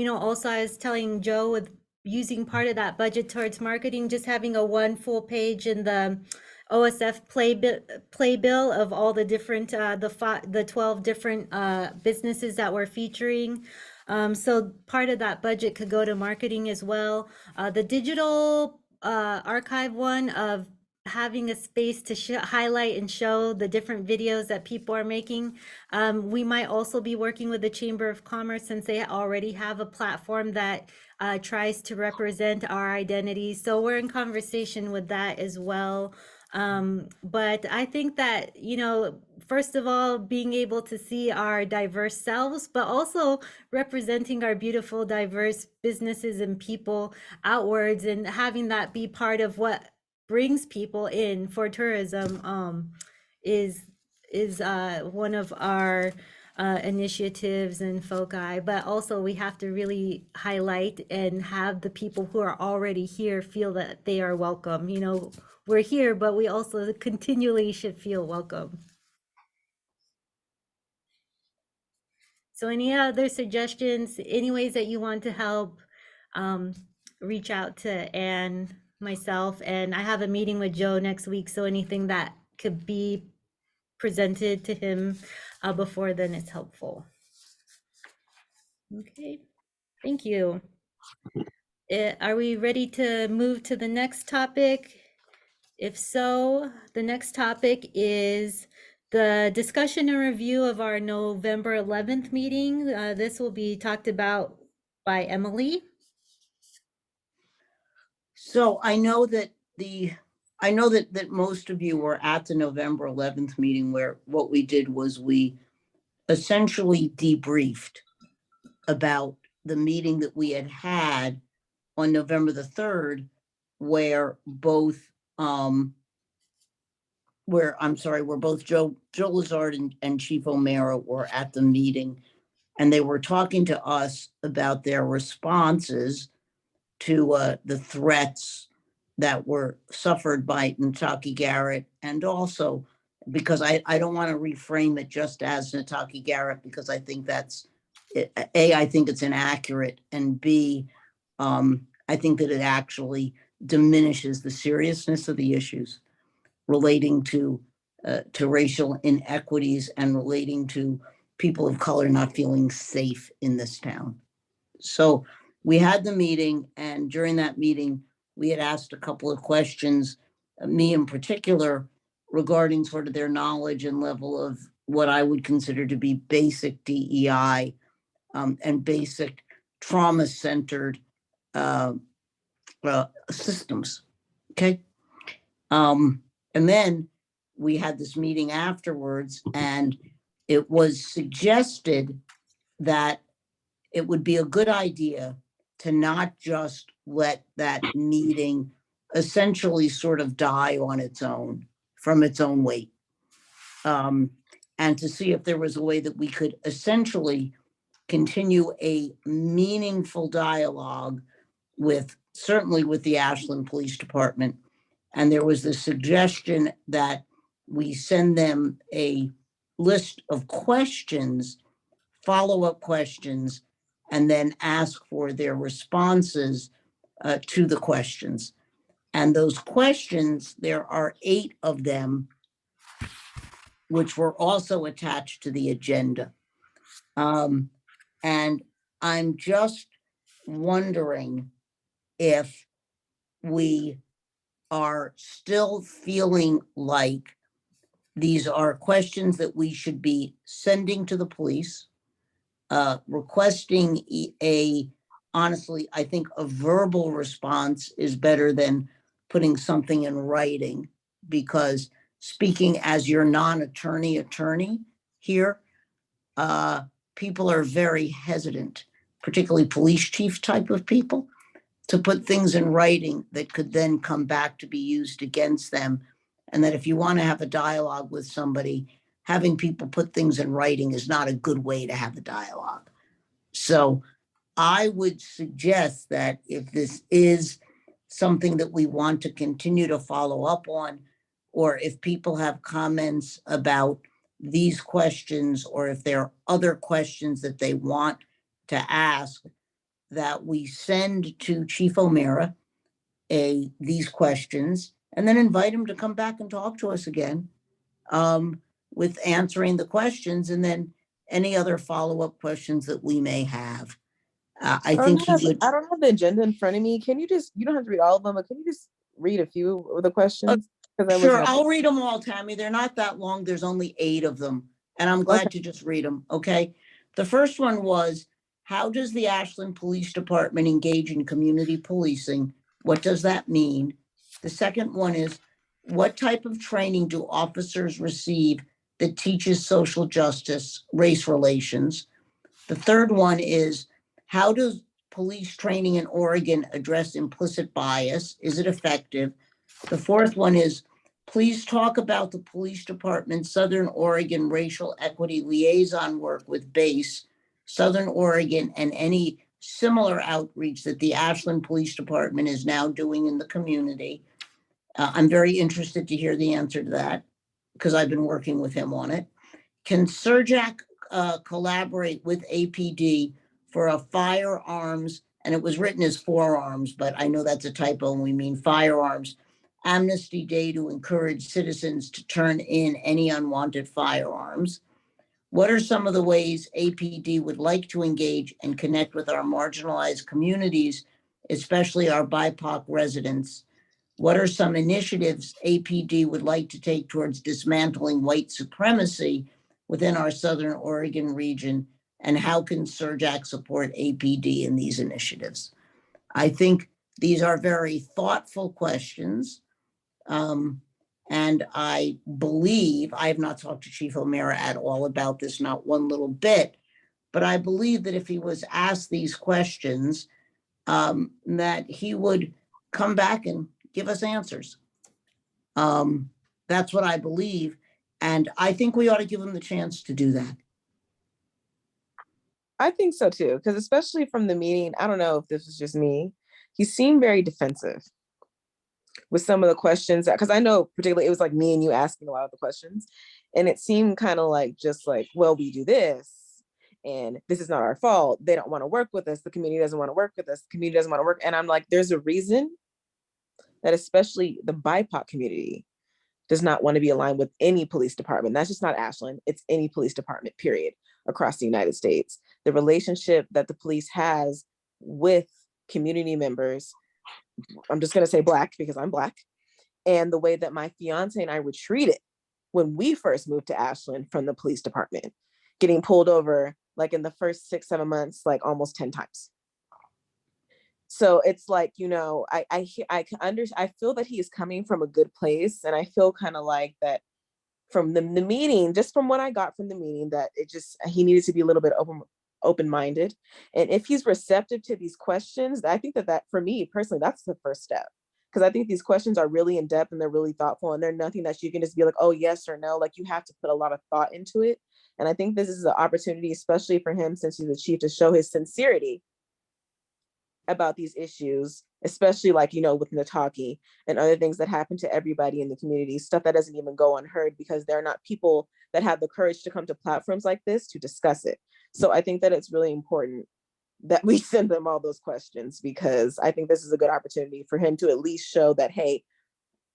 also I was telling Joe with using part of that budget towards marketing, just having a one full page in the OSF playbill of all the different, the 12 different businesses that we're featuring. So part of that budget could go to marketing as well. The digital archive one of having a space to highlight and show the different videos that people are making. We might also be working with the Chamber of Commerce since they already have a platform that tries to represent our identities. So we're in conversation with that as well. But I think that, first of all, being able to see our diverse selves, but also representing our beautiful, diverse businesses and people outwards, and having that be part of what brings people in for tourism is one of our initiatives and foci. But also we have to really highlight and have the people who are already here feel that they are welcome. We're here, but we also continually should feel welcome. So any other suggestions, any ways that you want to help, reach out to Anne, myself, and I have a meeting with Joe next week. So anything that could be presented to him before then is helpful. Okay, thank you. Are we ready to move to the next topic? If so, the next topic is the discussion and review of our November 11th meeting. This will be talked about by Emily. So I know that most of you were at the November 11th meeting, where what we did was we essentially debriefed about the meeting that we had had on November the 3rd, where both, where both Joe Lazard and Chief O'Mara were at the meeting, and they were talking to us about their responses to the threats that were suffered by Nataki Garrett, and also because I don't want to reframe it just as Nataki Garrett, because I think that's A, I think it's inaccurate, and B, I think that it actually diminishes the seriousness of the issues relating to racial inequities and relating to people of color not feeling safe in this town. So we had the meeting, and during that meeting, we had asked a couple of questions, me in particular, regarding sort of their knowledge and level of what I would consider to be basic DEI, and basic trauma-centered systems. Okay. And then we had this meeting afterwards, and it was suggested that it would be a good idea to not just let that meeting essentially sort of die on its own, from its own weight. And to see if there was a way that we could essentially continue a meaningful dialogue with, certainly with the Ashland Police Department. And there was the suggestion that we send them a list of questions, follow-up questions, and then ask for their responses to the questions. And those questions, there are 8 of them, which were also attached to the agenda. And I'm just wondering if we are still feeling like these are questions that we should be sending to the police, requesting honestly, I think a verbal response is better than putting something in writing, because speaking as your non-attorney here, people are very hesitant, particularly police chief type of people, to put things in writing that could then come back to be used against them. And that if you want to have a dialogue with somebody, having people put things in writing is not a good way to have a dialogue. So I would suggest that if this is something that we want to continue to follow up on, or if people have comments about these questions, or if there are other questions that they want to ask, that we send to Chief O'Mara these questions, and then invite him to come back and talk to us again, with answering the questions, and then any other follow-up questions that we may have. I think he would. I don't have the agenda in front of me. Can you don't have to read all of them, but can you just read a few of the questions? Sure, I'll read them all, Tammy. They're not that long. There's only 8 of them, and I'm glad to just read them. Okay. The first one was, how does the Ashland Police Department engage in community policing? What does that mean? The second one is, what type of training do officers receive that teaches social justice, race relations? The third one is, how does police training in Oregon address implicit bias? Is it effective? The fourth one is, please talk about the police department's Southern Oregon racial equity liaison work with BASE, Southern Oregon, and any similar outreach that the Ashland Police Department is now doing in the community. I'm very interested to hear the answer to that, because I've been working with him on it. Can SURJAC collaborate with APD for a firearms, and it was written as forearms, but I know that's a typo and we mean firearms, amnesty day to encourage citizens to turn in any unwanted firearms? What are some of the ways APD would like to engage and connect with our marginalized communities especially our BIPOC residents? What are some initiatives APD would like to take towards dismantling white supremacy within our Southern Oregon region? And how can SURJAC support APD in these initiatives? I think these are very thoughtful questions. And I believe, I have not talked to Chief O'Meara at all about this, not one little bit, but I believe that if he was asked these questions, that he would come back and give us answers. That's what I believe. And I think we ought to give him the chance to do that. I think so too, because especially from the meeting, I don't know if this was just me, he seemed very defensive with some of the questions, because I know particularly it was like me and you asking a lot of the questions, and it seemed kind of like just like, well, we do this and this is not our fault. They don't want to work with us. The community doesn't want to work with us. The community doesn't want to work. And I'm like, there's a reason that especially the BIPOC community does not want to be aligned with any police department. That's just not Ashland. It's any police department, period, across the United States. The relationship that the police has with community members, I'm just going to say Black because I'm Black, and the way that my fiance and I were treated when we first moved to Ashland from the police department, getting pulled over like in the first 6-7 months, like almost 10 times. So it's like, you know, I feel that he is coming from a good place, and I feel kind of like that from the meeting, just from what I got from the meeting, that he needed to be a little bit open-minded. And if he's receptive to these questions, I think that for me personally, that's the first step. Because I think these questions are really in depth and they're really thoughtful, and they're nothing that you can just be like, oh, yes or no. Like, you have to put a lot of thought into it. And I think this is an opportunity, especially for him, since he's the chief, to show his sincerity about these issues, especially like, you know, with Nataki and other things that happen to everybody in the community, stuff that doesn't even go unheard because there are not people that have the courage to come to platforms like this to discuss it. So I think that it's really important that we send them all those questions, because I think this is a good opportunity for him to at least show that, hey,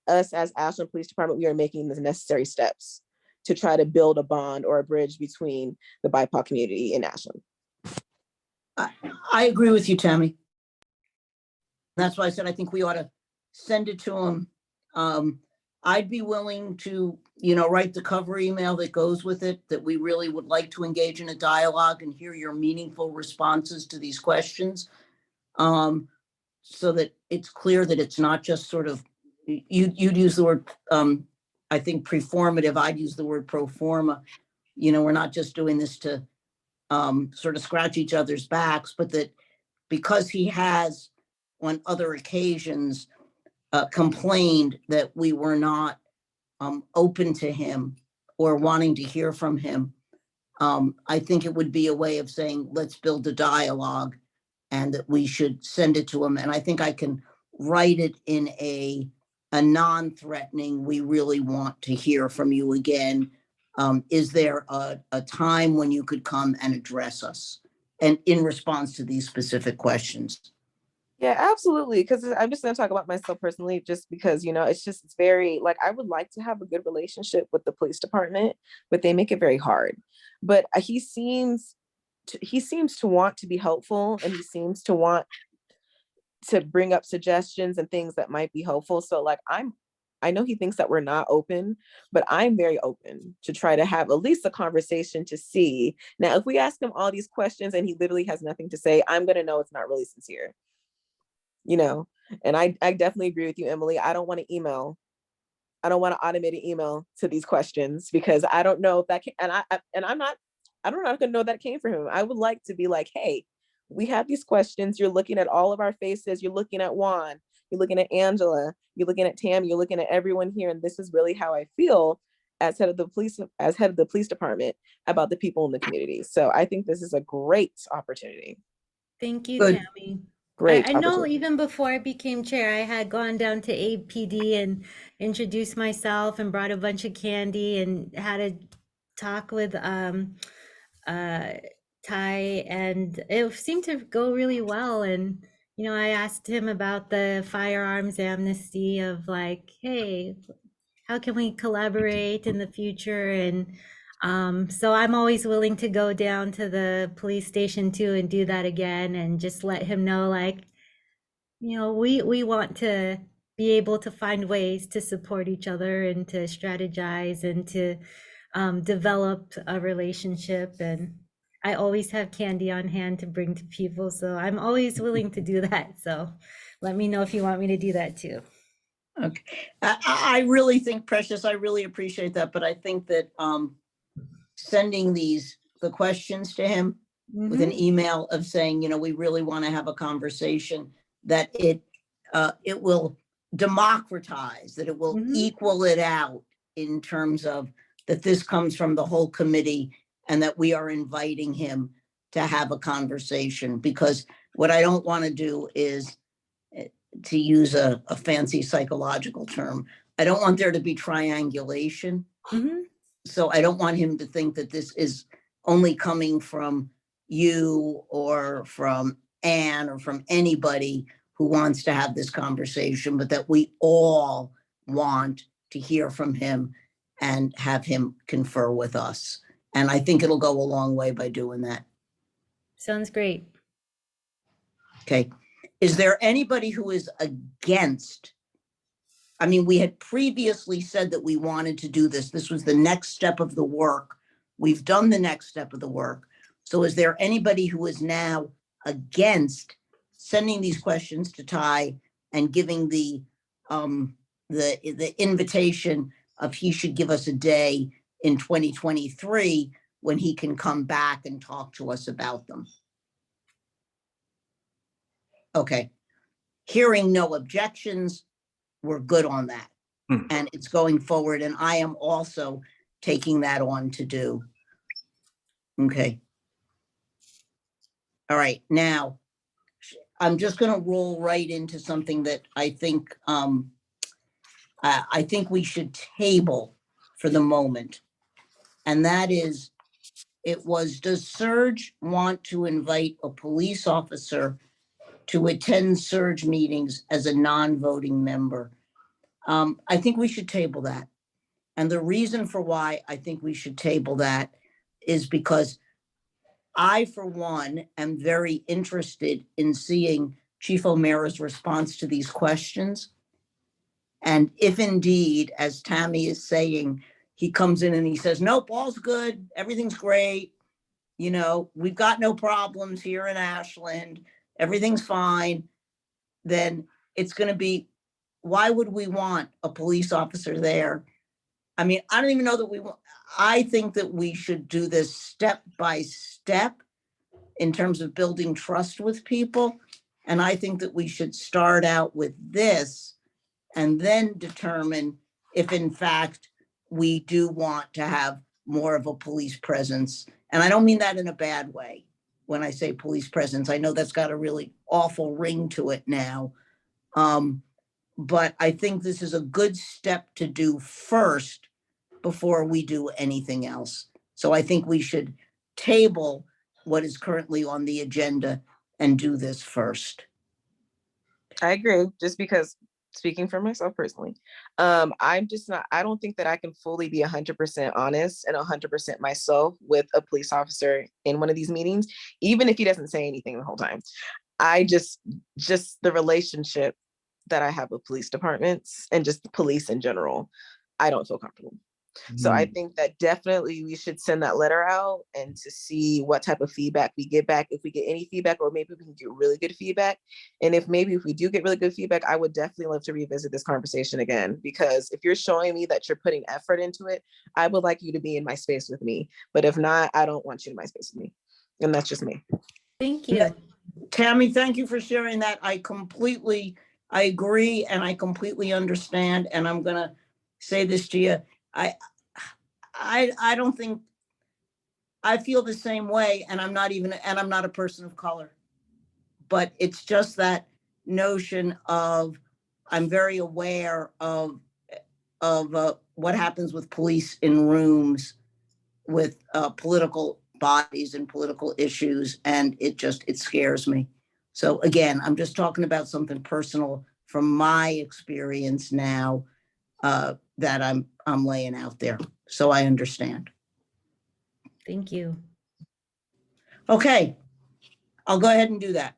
us as Ashland Police Department, we are making the necessary steps to try to build a bond or a bridge between the BIPOC community in Ashland. I agree with you, Tammy. That's why I said I think we ought to send it to him. I'd be willing to, you know, write the cover email that goes with it, that we really would like to engage in a dialogue and hear your meaningful responses to these questions, so that it's clear that it's not just sort of, you'd use the word, I think, preformative. I'd use the word pro forma. You know, we're not just doing this to sort of scratch each other's backs, but that because he has on other occasions complained that we were not open to him or wanting to hear from him, I think it would be a way of saying, let's build a dialogue, and that we should send it to him. And I think I can write it in a non-threatening, we really want to hear from you again. Is there a time when you could come and address us, and in response to these specific questions? Yeah, absolutely. Because I'm just going to talk about myself personally, just because, you know, it's very, like, I would like to have a good relationship with the police department, but they make it very hard. But he seems to want to be helpful, and he seems to want to bring up suggestions and things that might be helpful. So like, I know he thinks that we're not open, but I'm very open to try to have at least a conversation to see. Now, if we ask him all these questions and he literally has nothing to say, I'm going to know it's not really sincere. You know, and I definitely agree with you, Emily. I don't want to email. I don't want to automate an email to these questions, because I don't know if that can, I'm not going to know that came from him. I would like to be like, hey, we have these questions. You're looking at all of our faces. You're looking at Juan. You're looking at Angela. You're looking at Tammy. You're looking at everyone here. And this is really how I feel as head of the police department about the people in the community. So I think this is a great opportunity. Thank you, Good. Tammy. Great I know opportunity. even before I became chair, I had gone down to APD and introduced myself and brought a bunch of candy and had a talk with Ty, and it seemed to go really well. And, you know, I asked him about the firearms amnesty of like, hey, how can we collaborate in the future? And so I'm always willing to go down to the police station too and do that again, and just let him know, like, we want to be able to find ways to support each other and to strategize and to develop a relationship. And I always have candy on hand to bring to people, so I'm always willing to do that. So let me know if you want me to do that too. Okay. I really think, Precious, I really appreciate that, but I think that sending the questions to him with an Mhm. email of saying, we really want to have a conversation, that it will democratize, that it will Mhm. equal it out in terms of that this comes from the whole committee and that we are inviting him to have a conversation. Because what I don't want to do is, to use a fancy psychological term, I don't want there to be triangulation. Mhm. So I don't want him to think that this is only coming from you or from Anne or from anybody who wants to have this conversation, but that we all want to hear from him and have him confer with us. And I think it'll go a long way by doing that. Sounds great. Okay. Is there anybody who is against? I mean, we had previously said that we wanted to do this. This was the next step of the work. We've done the next step of the work. So is there anybody who is now against sending these questions to Ty and giving the invitation of he should give us a day in 2023 when he can come back and talk to us about them? Okay. Hearing no objections, we're good on that. And it's going forward, and I am also taking that on to do. Okay. All right, now, I'm just gonna roll right into something that I think we should table for the moment. And that is, does Surge want to invite a police officer to attend Surge meetings as a non-voting member? I think we should table that. And the reason for why I think we should table that is because I, for one, am very interested in seeing Chief O'Mara's response to these questions. And if indeed, as Tammy is saying, he comes in and he says, nope, all's good, everything's great, we've got no problems here in Ashland, everything's fine, then it's going to be, why would we want a police officer there? I mean, I don't even know that we want, I think that we should do this step by step in terms of building trust with people. And I think that we should start out with this and then determine if in fact we do want to have more of a police presence. And I don't mean that in a bad way. When I say police presence, I know that's got a really awful ring to it now. But I think this is a good step to do first before we do anything else. So I think we should table what is currently on the agenda and do this first. I agree, just because, speaking for myself personally, I'm just not, I don't think that I can fully be 100% honest and 100% myself with a police officer in one of these meetings, even if he doesn't say anything the whole time. I just the relationship that I have with police departments and just the police in general, I don't feel comfortable. So I think that definitely we should send that letter out and to see what type of feedback we get back, if we get any feedback, or maybe we can get really good feedback. And if we do get really good feedback, I would definitely love to revisit this conversation again, because if you're showing me that you're putting effort into it, I would like you to be in my space with me. But if not, I don't want you in my space with me. And that's just me. Thank you. Tammy, thank you for sharing that. I agree and I completely understand. And I'm gonna say this to you. I don't think, I feel the same way, and I'm not a person of color. But it's just that notion of, I'm very aware of what happens with police in rooms with political bodies and political issues, and it scares me. So again, I'm just talking about something personal from my experience now that I'm laying out there. So I understand. Thank you. Okay, I'll go ahead and do that.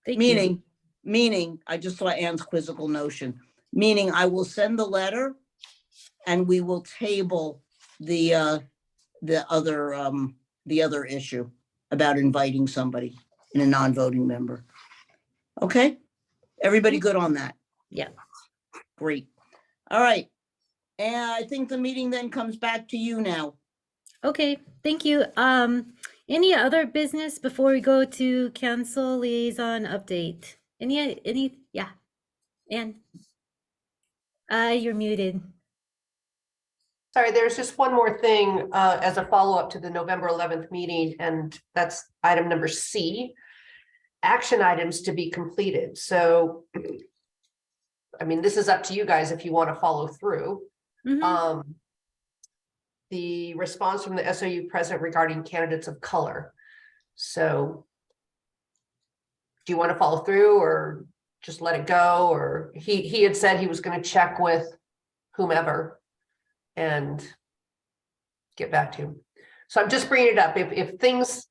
Thank you. Meaning, I just saw Ann's quizzical notion, meaning I will send the letter and we will table the other issue about inviting somebody in a non-voting member. Okay? Everybody good on that? Yeah. Great. All right. And I think the meeting then comes back to you now. Okay, thank you. Any other business before we go to council liaison update? Yeah, Anne? You're muted. Sorry, there's just one more thing as a follow-up to the November 11th meeting, and that's item number C, action items to be completed. So, I mean, this is up to you guys if you want to follow through. Mhm. The response from the SOU president regarding candidates of color. So, do you want to follow through or just let it go? Or he had said he was going to check with whomever and get back to him. So I'm just bringing it up. If things,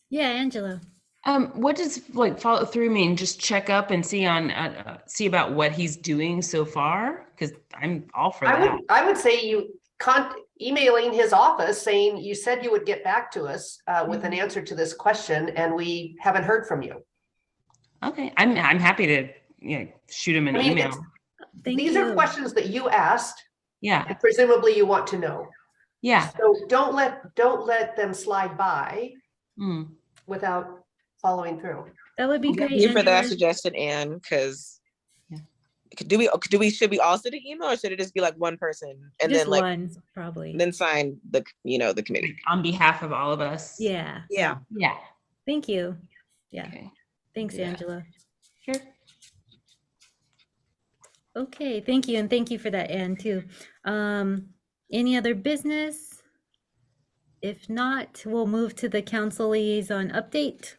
Yeah, Angela. What does like follow through mean? Just check up and see see about what he's doing so far? Because I'm all for that. I would say you emailing his office saying you said you would get back to us with an answer to this question, and we haven't heard from you. Okay, I'm happy to shoot him an I mean, email. Thank these you. are questions that you asked, Yeah, and presumably you want to know. yeah. So don't let them slide by Mm. without following through. That would be Thank great, you for that Angela. suggestion, Anne, because Yeah. should we all send an email or should it just be like one person and Just then like one, probably. then sign the committee? On behalf of all of us. Yeah, Yeah. Yeah. thank you. Yeah, Okay. thanks, Yeah. Angela. Sure. Okay, thank you, and thank you for that, Anne, too. Any other business? If not, we'll move to the council liaison update.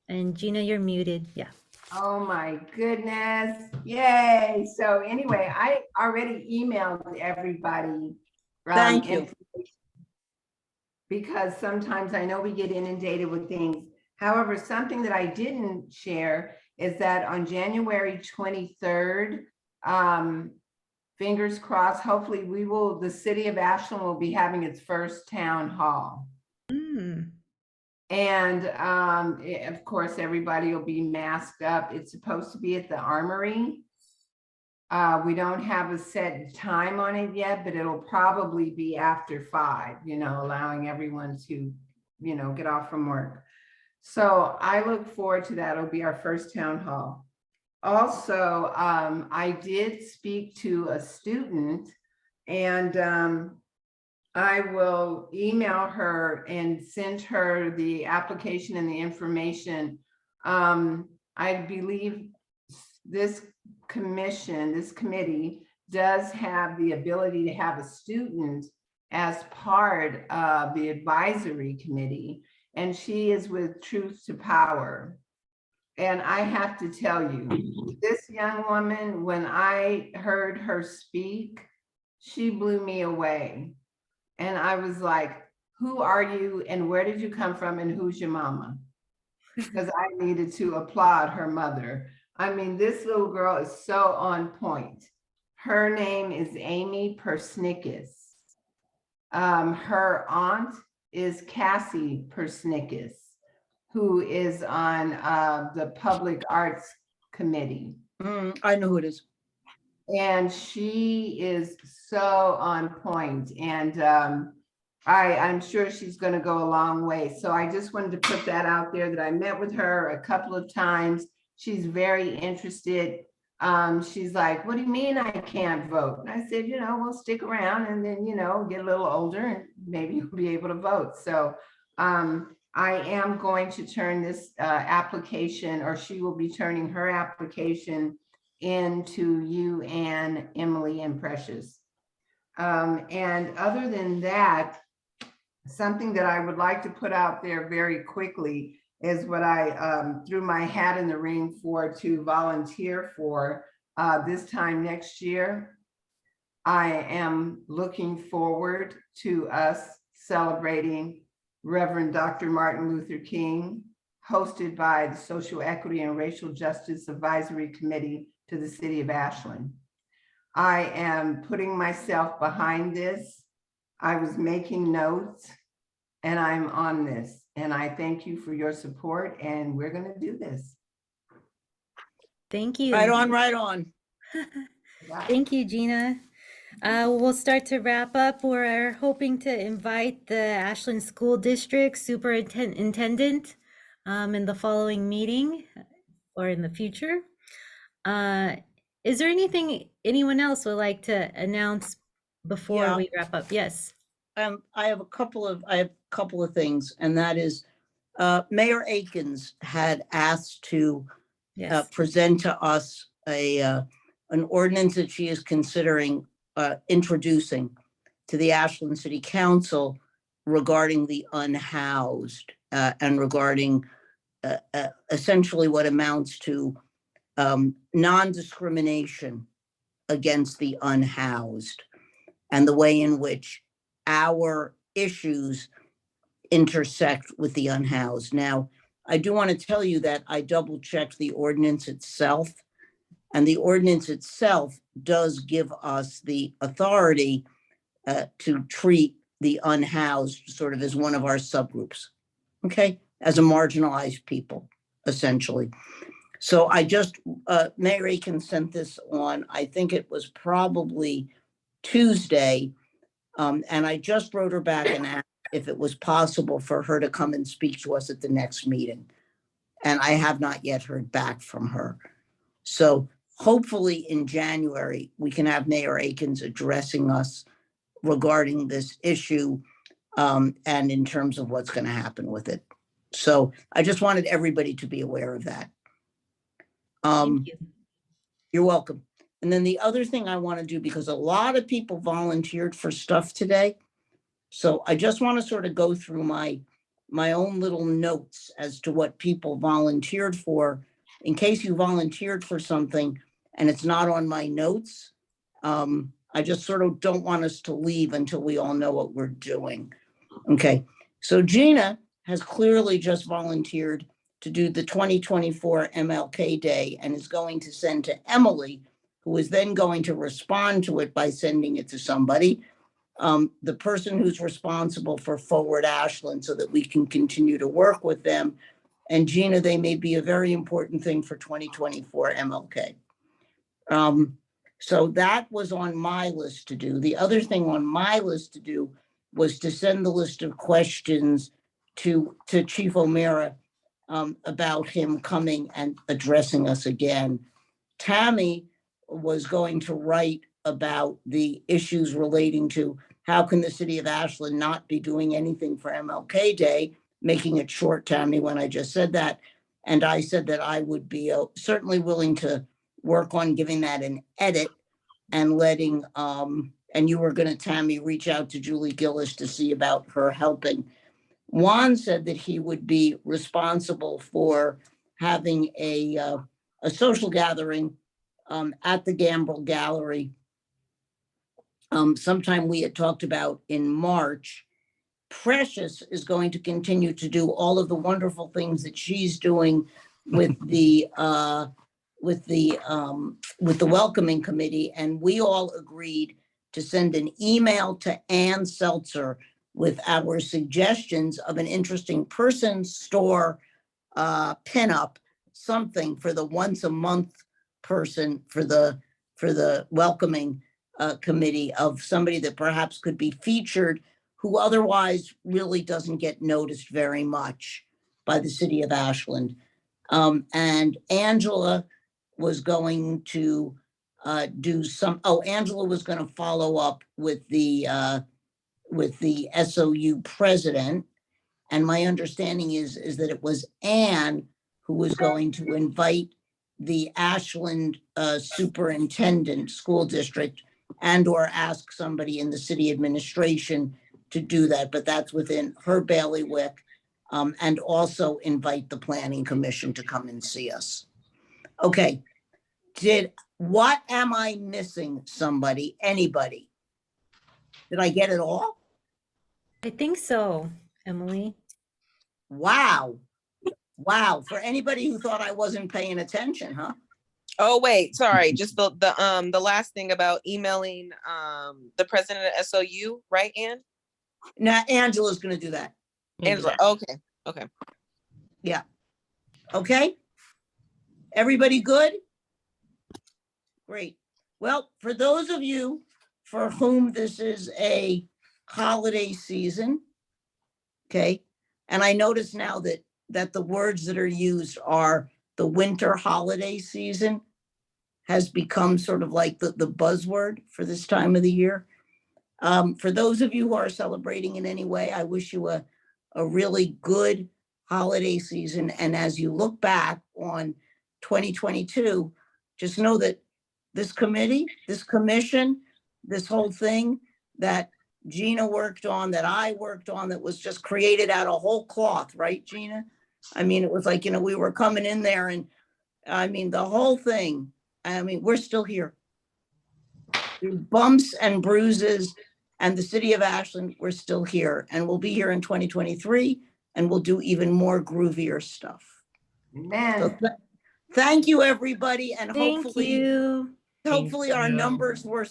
And Gina, you're muted. Yeah. Oh my goodness. Yay. So anyway, I already emailed everybody. Thank you. information, because sometimes I know we get inundated with things. However, something that I didn't share is that on January 23rd, fingers crossed, hopefully the city of Ashland will be having its first town hall. Mm. And of course, everybody will be masked up. It's supposed to be at the Armory. We don't have a set time on it yet, but it'll probably be after 5, allowing everyone to, get off from work. So I look forward to that. It'll be our first town hall. Also, I did speak to a student, and I will email her and send her the application and the information. I believe this committee does have the ability to have a student as part of the advisory committee, and she is with Truth to Power. And I have to tell you, this young woman, when I heard her speak, she blew me away. And I was like, who are you and where did you come from and who's your mama? Because I needed to applaud her mother. I mean, this little girl is so on point. Her name is Amy Persnickis. Her aunt is Cassie Persnickis, who is on the Public Arts Committee. I know who it is. And she is so on point, and I'm sure she's going to go a long way. So I just wanted to put that out there, that I met with her a couple of times. She's very interested. She's like, what do you mean I can't vote? And I said, we'll stick around and then, get a little older and maybe you'll be able to vote. So I am going to turn this application, or she will be turning her application into you, Anne, Emily, and Precious. And other than that, something that I would like to put out there very quickly is what I threw my hat in the ring for to volunteer for this time next year. I am looking forward to us celebrating Reverend Dr. Martin Luther King, hosted by the Social Equity and Racial Justice Advisory Committee to the City of Ashland. I am putting myself behind this. I was making notes and I'm on this. And I thank you for your support, and we're going to do this. Thank you. Right on, right on. Thank you, Gina. We'll start to wrap up. We're hoping to invite the Ashland School District Superintendent in the following meeting or in the future. Is there anything anyone else would like to announce before Yeah. we wrap up? Yes. I have a couple of things, and that is, Mayor Akins had asked to Yes. present to us an ordinance that she is considering introducing to the Ashland City Council regarding the unhoused and regarding essentially what amounts to non-discrimination against the unhoused and the way in which our issues intersect with the unhoused. Now, I do want to tell you that I double checked the ordinance itself, and the ordinance itself does give us the authority to treat the unhoused sort of as one of our subgroups, okay, as a marginalized people, essentially. So I just, Mayor Akins sent this on, I think it was probably Tuesday, and I just wrote her back and asked if it was possible for her to come and speak to us at the next meeting. And I have not yet heard back from her. So hopefully in January, we can have Mayor Akins addressing us regarding this issue and in terms of what's going to happen with it. So I just wanted everybody to be aware of that. Thank you. You're welcome. And then the other thing I want to do, because a lot of people volunteered for stuff today. So I just want to sort of go through my own little notes as to what people volunteered for, in case you volunteered for something and it's not on my notes. I just sort of don't want us to leave until we all know what we're doing. Okay, so Gina has clearly just volunteered to do the 2024 MLK Day and is going to send to Emily, who is then going to respond to it by sending it to somebody, the person who's responsible for Forward Ashland, so that we can continue to work with them. And Gina, they may be a very important thing for 2024 MLK. So that was on my list to do. The other thing on my list to do was to send the list of questions to Chief O'Meara about him coming and addressing us again. Tammy was going to write about the issues relating to how can the city of Ashland not be doing anything for MLK Day, making it short, Tammy, when I just said that. And I said that I would be certainly willing to work on giving that an edit and letting, and you were going to, Tammy, reach out to Julie Gillis to see about her helping. Juan said that he would be responsible for having a social gathering at the Gambrel Gallery. Sometime we had talked about in March. Precious is going to continue to do all of the wonderful things that she's doing with the welcoming committee, and we all agreed to send an email to Ann Seltzer with our suggestions of an interesting person, store, pinup, something for the once a month person for the welcoming committee, of somebody that perhaps could be featured who otherwise really doesn't get noticed very much by the city of Ashland. And Angela was going to Angela was going to follow up with the SOU president. And my understanding is that it was Ann who was going to invite the Ashland superintendent school district and or ask somebody in the city administration to do that, but that's within her bailiwick, and also invite the planning commission to come and see us. Okay, what am I missing? Somebody, anybody? Did I get it all? I think so. Emily. Wow. Wow. For anybody who thought I wasn't paying attention, huh? Oh, wait, sorry, just the last thing about emailing the president of SOU, right, Ann? Now Angela's gonna do that. Angela, okay, okay. Yeah. Okay? Everybody good? Great. Well, for those of you for whom this is a holiday season, okay, and I notice now that the words that are used are the winter holiday season has become sort of like the buzzword for this time of the year. For those of you who are celebrating in any way, I wish you a really good holiday season. And as you look back on 2022, just know that this committee, this commission, this whole thing that Gina worked on, that I worked on, that was just created out of whole cloth, right, Gina? I mean, it was like, we were coming in there and I mean, the whole thing, I mean, we're still here. Through bumps and bruises, and the city of Ashland, we're still here, and we'll be here in 2023, and we'll do even more groovier stuff. So Amen. thank you, everybody, and Thank hopefully you. our numbers will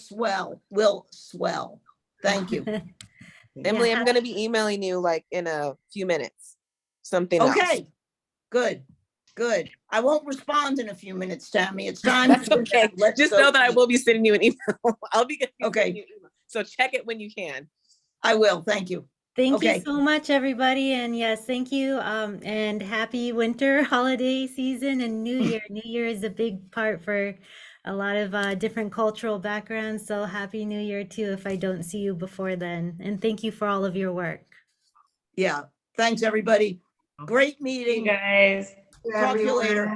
swell. Thank you. Emily, Yeah. I'm gonna be emailing you like in a few minutes, something else. Okay, good. I won't respond in a few minutes, Tammy. It's time. That's for okay. let's Just go know that I eat. will be sending you an email. I'll be Okay. sending you an email. So check it when you can. I will. Thank you. Thank Okay. you so much, everybody. And yes, thank you. And happy winter holiday season and New Year. New Year is a big part for a lot of different cultural backgrounds. So happy New Year too, if I don't see you before then. And thank you for all of your work. Yeah. Thanks, everybody. Great You meeting. guys. Talk to you later. Everyone.